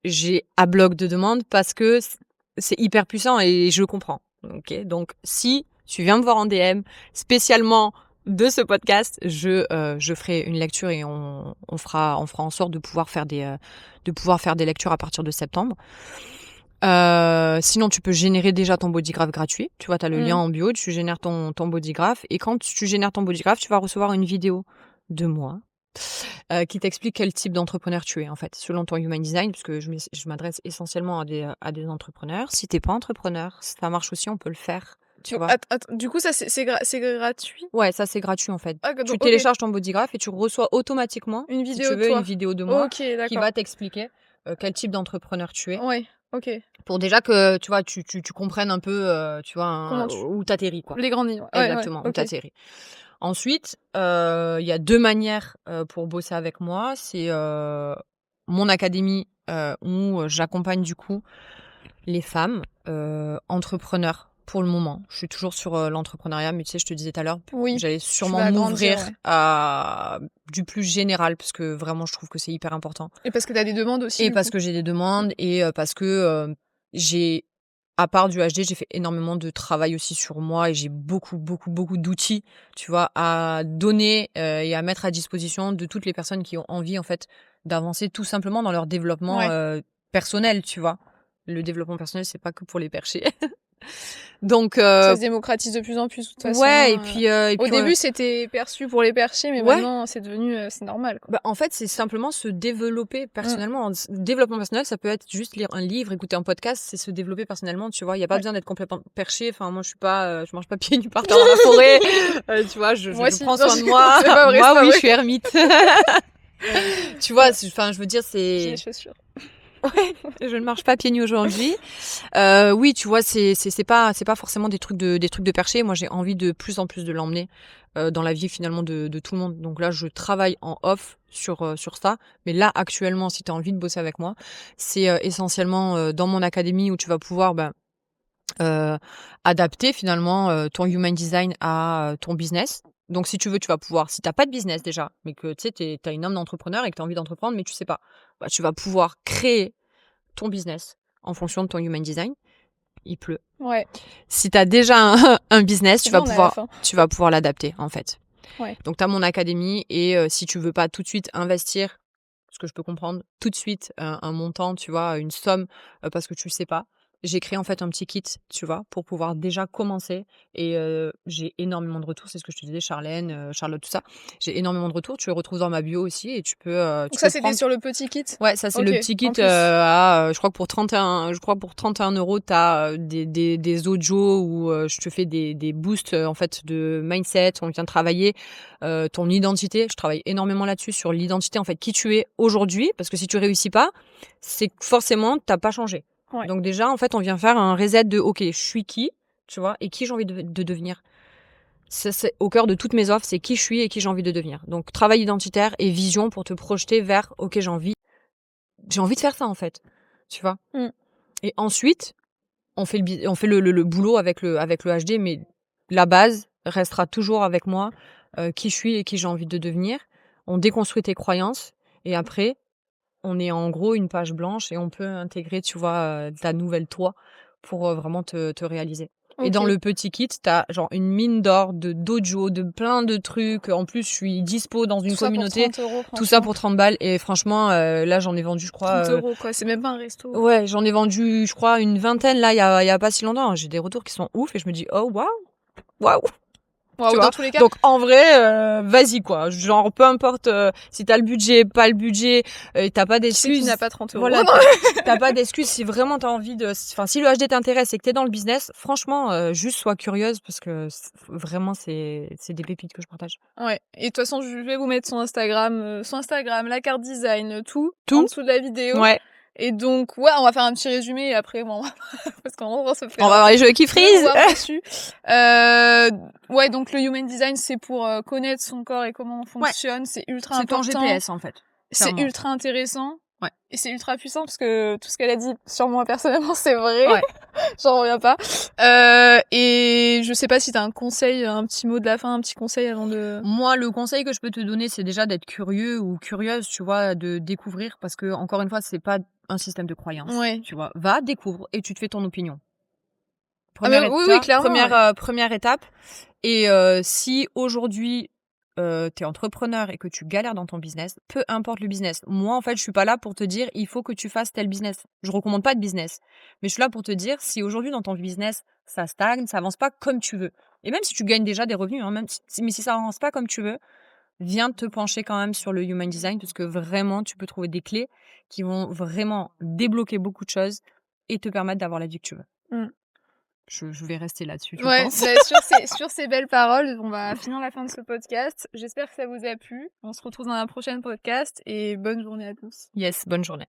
Speaker 2: j'ai à bloc de demande parce que c'est hyper puissant et je comprends. OK? Donc si tu viens me voir en DM spécialement de ce podcast, je ferai une lecture et on fera en sorte de pouvoir faire des lectures à partir de septembre. Sinon tu peux générer déjà ton bodygraph gratuit. Tu vois, tu as le lien
Speaker 1: Mmh.
Speaker 2: en bio, tu génères ton bodygraph et quand tu génères ton bodygraph, tu vas recevoir une vidéo de moi, qui t'explique quel type d'entrepreneur tu es, en fait, selon ton human design, parce que je m'adresse essentiellement à des entrepreneurs. Si tu es pas entrepreneur, ça marche aussi, on peut le faire, tu
Speaker 1: Donc
Speaker 2: vois?
Speaker 1: du coup, ça, c'est gratuit?
Speaker 2: Ouais, ça, c'est gratuit, en fait.
Speaker 1: Ah,
Speaker 2: Tu
Speaker 1: donc OK.
Speaker 2: télécharges ton bodygraph et tu reçois automatiquement,
Speaker 1: Une
Speaker 2: si tu
Speaker 1: vidéo de
Speaker 2: veux, une
Speaker 1: toi?
Speaker 2: vidéo de moi
Speaker 1: OK,
Speaker 2: qui
Speaker 1: d'accord.
Speaker 2: va t'expliquer, quel type d'entrepreneur tu es,
Speaker 1: Ouais, OK.
Speaker 2: pour déjà que, tu vois, tu comprennes un peu, tu vois,
Speaker 1: Comment tu
Speaker 2: où tu atterris, quoi.
Speaker 1: Les grandes lignes, ouais,
Speaker 2: Exactement, où tu
Speaker 1: OK.
Speaker 2: atterris. Ensuite, il y a 2 manières, pour bosser avec moi. C'est, mon académie, où j'accompagne du coup les femmes, entrepreneurs Pour le moment, je suis toujours sur, l'entrepreneuriat, mais tu sais, je te disais tout à l'heure,
Speaker 1: Oui,
Speaker 2: j'allais
Speaker 1: tu
Speaker 2: sûrement
Speaker 1: vas agrandir,
Speaker 2: m'ouvrir
Speaker 1: ouais.
Speaker 2: à du plus général parce que vraiment je trouve que c'est hyper important
Speaker 1: Et parce que tu as des demandes aussi,
Speaker 2: et
Speaker 1: du
Speaker 2: parce
Speaker 1: coup?
Speaker 2: que j'ai des demandes et parce que, j'ai à part du HD, j'ai fait énormément de travail aussi sur moi et j'ai beaucoup, beaucoup, beaucoup d'outils, tu vois, à donner, et à mettre à disposition de toutes les personnes qui ont envie, en fait, d'avancer tout simplement dans leur développement,
Speaker 1: Ouais,
Speaker 2: personnel, tu vois? Le développement personnel, c'est pas que pour les perchés. Donc
Speaker 1: ça se démocratise de plus en plus, de toute
Speaker 2: ouais
Speaker 1: façon,
Speaker 2: et
Speaker 1: au
Speaker 2: puis,
Speaker 1: début, c'était perçu pour les perchés, mais
Speaker 2: ouais,
Speaker 1: maintenant, c'est devenu, c'est normal, quoi.
Speaker 2: bah, en fait, c'est simplement se développer
Speaker 1: Mmh,
Speaker 2: personnellement. Développement personnel, ça peut être juste lire un livre, écouter un podcast, c'est se développer personnellement, tu vois? Il y a pas
Speaker 1: ouais.
Speaker 2: besoin d'être complètement perché. Enfin, moi, je suis pas, je marche pas pieds nus par terre dans la forêt, tu vois? Je je
Speaker 1: Moi
Speaker 2: je
Speaker 1: si,
Speaker 2: prends
Speaker 1: non,
Speaker 2: soin de moi.
Speaker 1: c'est pas vrai, c'est
Speaker 2: Moi,
Speaker 1: pas
Speaker 2: oui, je
Speaker 1: vrai.
Speaker 2: suis ermite. Tu vois?
Speaker 1: Ouais,
Speaker 2: Enfin, je veux dire,
Speaker 1: j'ai des
Speaker 2: c'est
Speaker 1: chaussures.
Speaker 2: ouais, je ne marche pas pieds nus aujourd'hui. Oui, tu vois, c'est pas forcément des trucs de perché. Moi, j'ai envie de plus en plus de l'emmener, dans la vie finalement de tout le monde. Donc là, je travaille en off sur ça. Mais là, actuellement, si tu as envie de bosser avec moi, c'est, essentiellement, dans mon académie où tu vas pouvoir, heu, adapter finalement, ton human design à, ton business. Donc si tu veux, tu vas pouvoir si tu as pas de business déjà, mais que tu sais, tu as une âme d'entrepreneur et que tu as envie d'entreprendre, mais tu sais pas, bah, tu vas pouvoir créer ton business en fonction de ton human design. Il pleut.
Speaker 1: Ouais,
Speaker 2: Si tu as déjà un business,
Speaker 1: c'est bon, on est à la fin.
Speaker 2: tu vas pouvoir l'adapter, en fait.
Speaker 1: Ouais.
Speaker 2: Donc tu as mon académie et si tu veux pas tout de suite investir, ce que je peux comprendre, tout de suite un montant, tu vois, une somme, parce que tu sais pas. J'ai créé en fait un petit kit, tu vois, pour pouvoir déjà commencer et j'ai énormément de retours. C'est ce que je te disais, Charlène, Charlotte, tout ça. J'ai énormément de retours. Tu le retrouves dans ma bio aussi et
Speaker 1: Donc
Speaker 2: tu
Speaker 1: ça,
Speaker 2: peux
Speaker 1: c'était
Speaker 2: prendre
Speaker 1: sur le petit kit?
Speaker 2: ouais, ça, c'est
Speaker 1: OK,
Speaker 2: le petit kit,
Speaker 1: en plus.
Speaker 2: je crois que pour 31 €, tu as, des audios où, je te fais des boosts, en fait, de mindset. On vient travailler, ton identité. Je travaille énormément là-dessus, sur l'identité, en fait, qui tu es aujourd'hui. Parce que si tu réussis pas, c'est que forcément, tu as pas changé.
Speaker 1: Ouais,
Speaker 2: Donc déjà, en fait, on vient faire un reset de: «OK, je suis qui?» Tu vois? Et qui j'ai envie de devenir. Ça, c'est au cœur de toutes mes offres, c'est qui je suis et qui j'ai envie de devenir. Donc travail identitaire et vision pour te projeter vers: «OK, j'ai envie de faire ça, en fait, tu vois?
Speaker 1: mmh,
Speaker 2: Et ensuite, on fait le boulot avec le HD, mais la base restera toujours avec moi, qui je suis et qui j'ai envie de devenir. On déconstruit tes croyances et après, on est en gros une page blanche et on peut intégrer, tu vois, ta nouvelle toi pour, vraiment te réaliser. Et dans
Speaker 1: OK.
Speaker 2: le petit kit, tu as genre une mine d'or d'audio, de plein de trucs. En plus, je suis dispo dans une
Speaker 1: Tout ça pour
Speaker 2: communauté,
Speaker 1: 30 €
Speaker 2: tout ça
Speaker 1: franchement.
Speaker 2: pour 30 balles et franchement, là, j'en ai vendu, je crois,
Speaker 1: 30 € quoi, c'est même pas un resto.
Speaker 2: ouais, j'en ai vendu, je crois, une vingtaine là, il y a pas si longtemps. J'ai des retours qui sont ouf et je me dis: «Oh waouh, waouh!» Tu
Speaker 1: Waouh, dans
Speaker 2: vois?
Speaker 1: tous les cas,
Speaker 2: Donc en vrai, vas-y quoi. Genre peu importe, si tu as le budget, pas le budget, tu pas
Speaker 1: qui c'est qui n'a
Speaker 2: d'excuses.
Speaker 1: pas 30 €?
Speaker 2: Voilà, tu pas d'excuses si vraiment tu as envie de enfin si le HD t'intéresse et que tu es dans le business, franchement, juste sois curieuse parce que vraiment c'est des pépites que je partage.
Speaker 1: Ouais et de toute façon, je vais vous mettre son Instagram, la carte design, tout en
Speaker 2: Tout?
Speaker 1: dessous de la vidéo
Speaker 2: Ouais.
Speaker 1: et donc ouais, on va faire un petit résumé et après bon, parce qu'on se
Speaker 2: On va
Speaker 1: faire,
Speaker 2: voir les jeux qui
Speaker 1: le
Speaker 2: frisent.
Speaker 1: voir dessus. Heu, ouais, donc le human design, c'est pour, connaître son corps et comment on
Speaker 2: Ouais,
Speaker 1: fonctionne. C'est ultra
Speaker 2: c'est ton
Speaker 1: important,
Speaker 2: GPS en fait,
Speaker 1: c'est
Speaker 2: clairement.
Speaker 1: ultra intéressant
Speaker 2: Ouais.
Speaker 1: et c'est ultra puissant parce que tout ce qu'elle a dit sur moi personnellement, c'est vrai.
Speaker 2: Ouais.
Speaker 1: J'en reviens pas. Et je sais pas si tu as un conseil, un petit mot de la fin, un petit conseil avant de
Speaker 2: Moi, le conseil que je peux te donner, c'est déjà d'être curieux ou curieuse, tu vois, de découvrir parce que encore une fois, c'est pas un système de croyance,
Speaker 1: ouais.
Speaker 2: tu vois? Va, découvre et tu te fais ton opinion.
Speaker 1: Ah mais oui, oui, clairement, ouais.
Speaker 2: Première étape et si aujourd'hui, tu es entrepreneur et que tu galères dans ton business, peu importe le business. Moi, en fait, je suis pas là pour te dire: «Il faut que tu fasses tel business». Je recommande pas de business. Mais je suis là pour te dire, si aujourd'hui dans ton business, ça stagne, ça avance pas comme tu veux et même si tu gagnes déjà des revenus, hein, même si ça avance pas comme tu veux, viens te pencher quand même sur le human design parce que vraiment, tu peux trouver des clés qui vont vraiment débloquer beaucoup de choses et te permettre d'avoir la vie que tu veux.
Speaker 1: Mmh.
Speaker 2: Je vais rester là-dessus, je
Speaker 1: Ouais,
Speaker 2: pense.
Speaker 1: bah, sur ces belles paroles, on va finir la fin de ce podcast. J'espère que ça vous a plu. On se retrouve dans un prochain podcast et bonne journée à tous.
Speaker 2: Yes, bonne journée.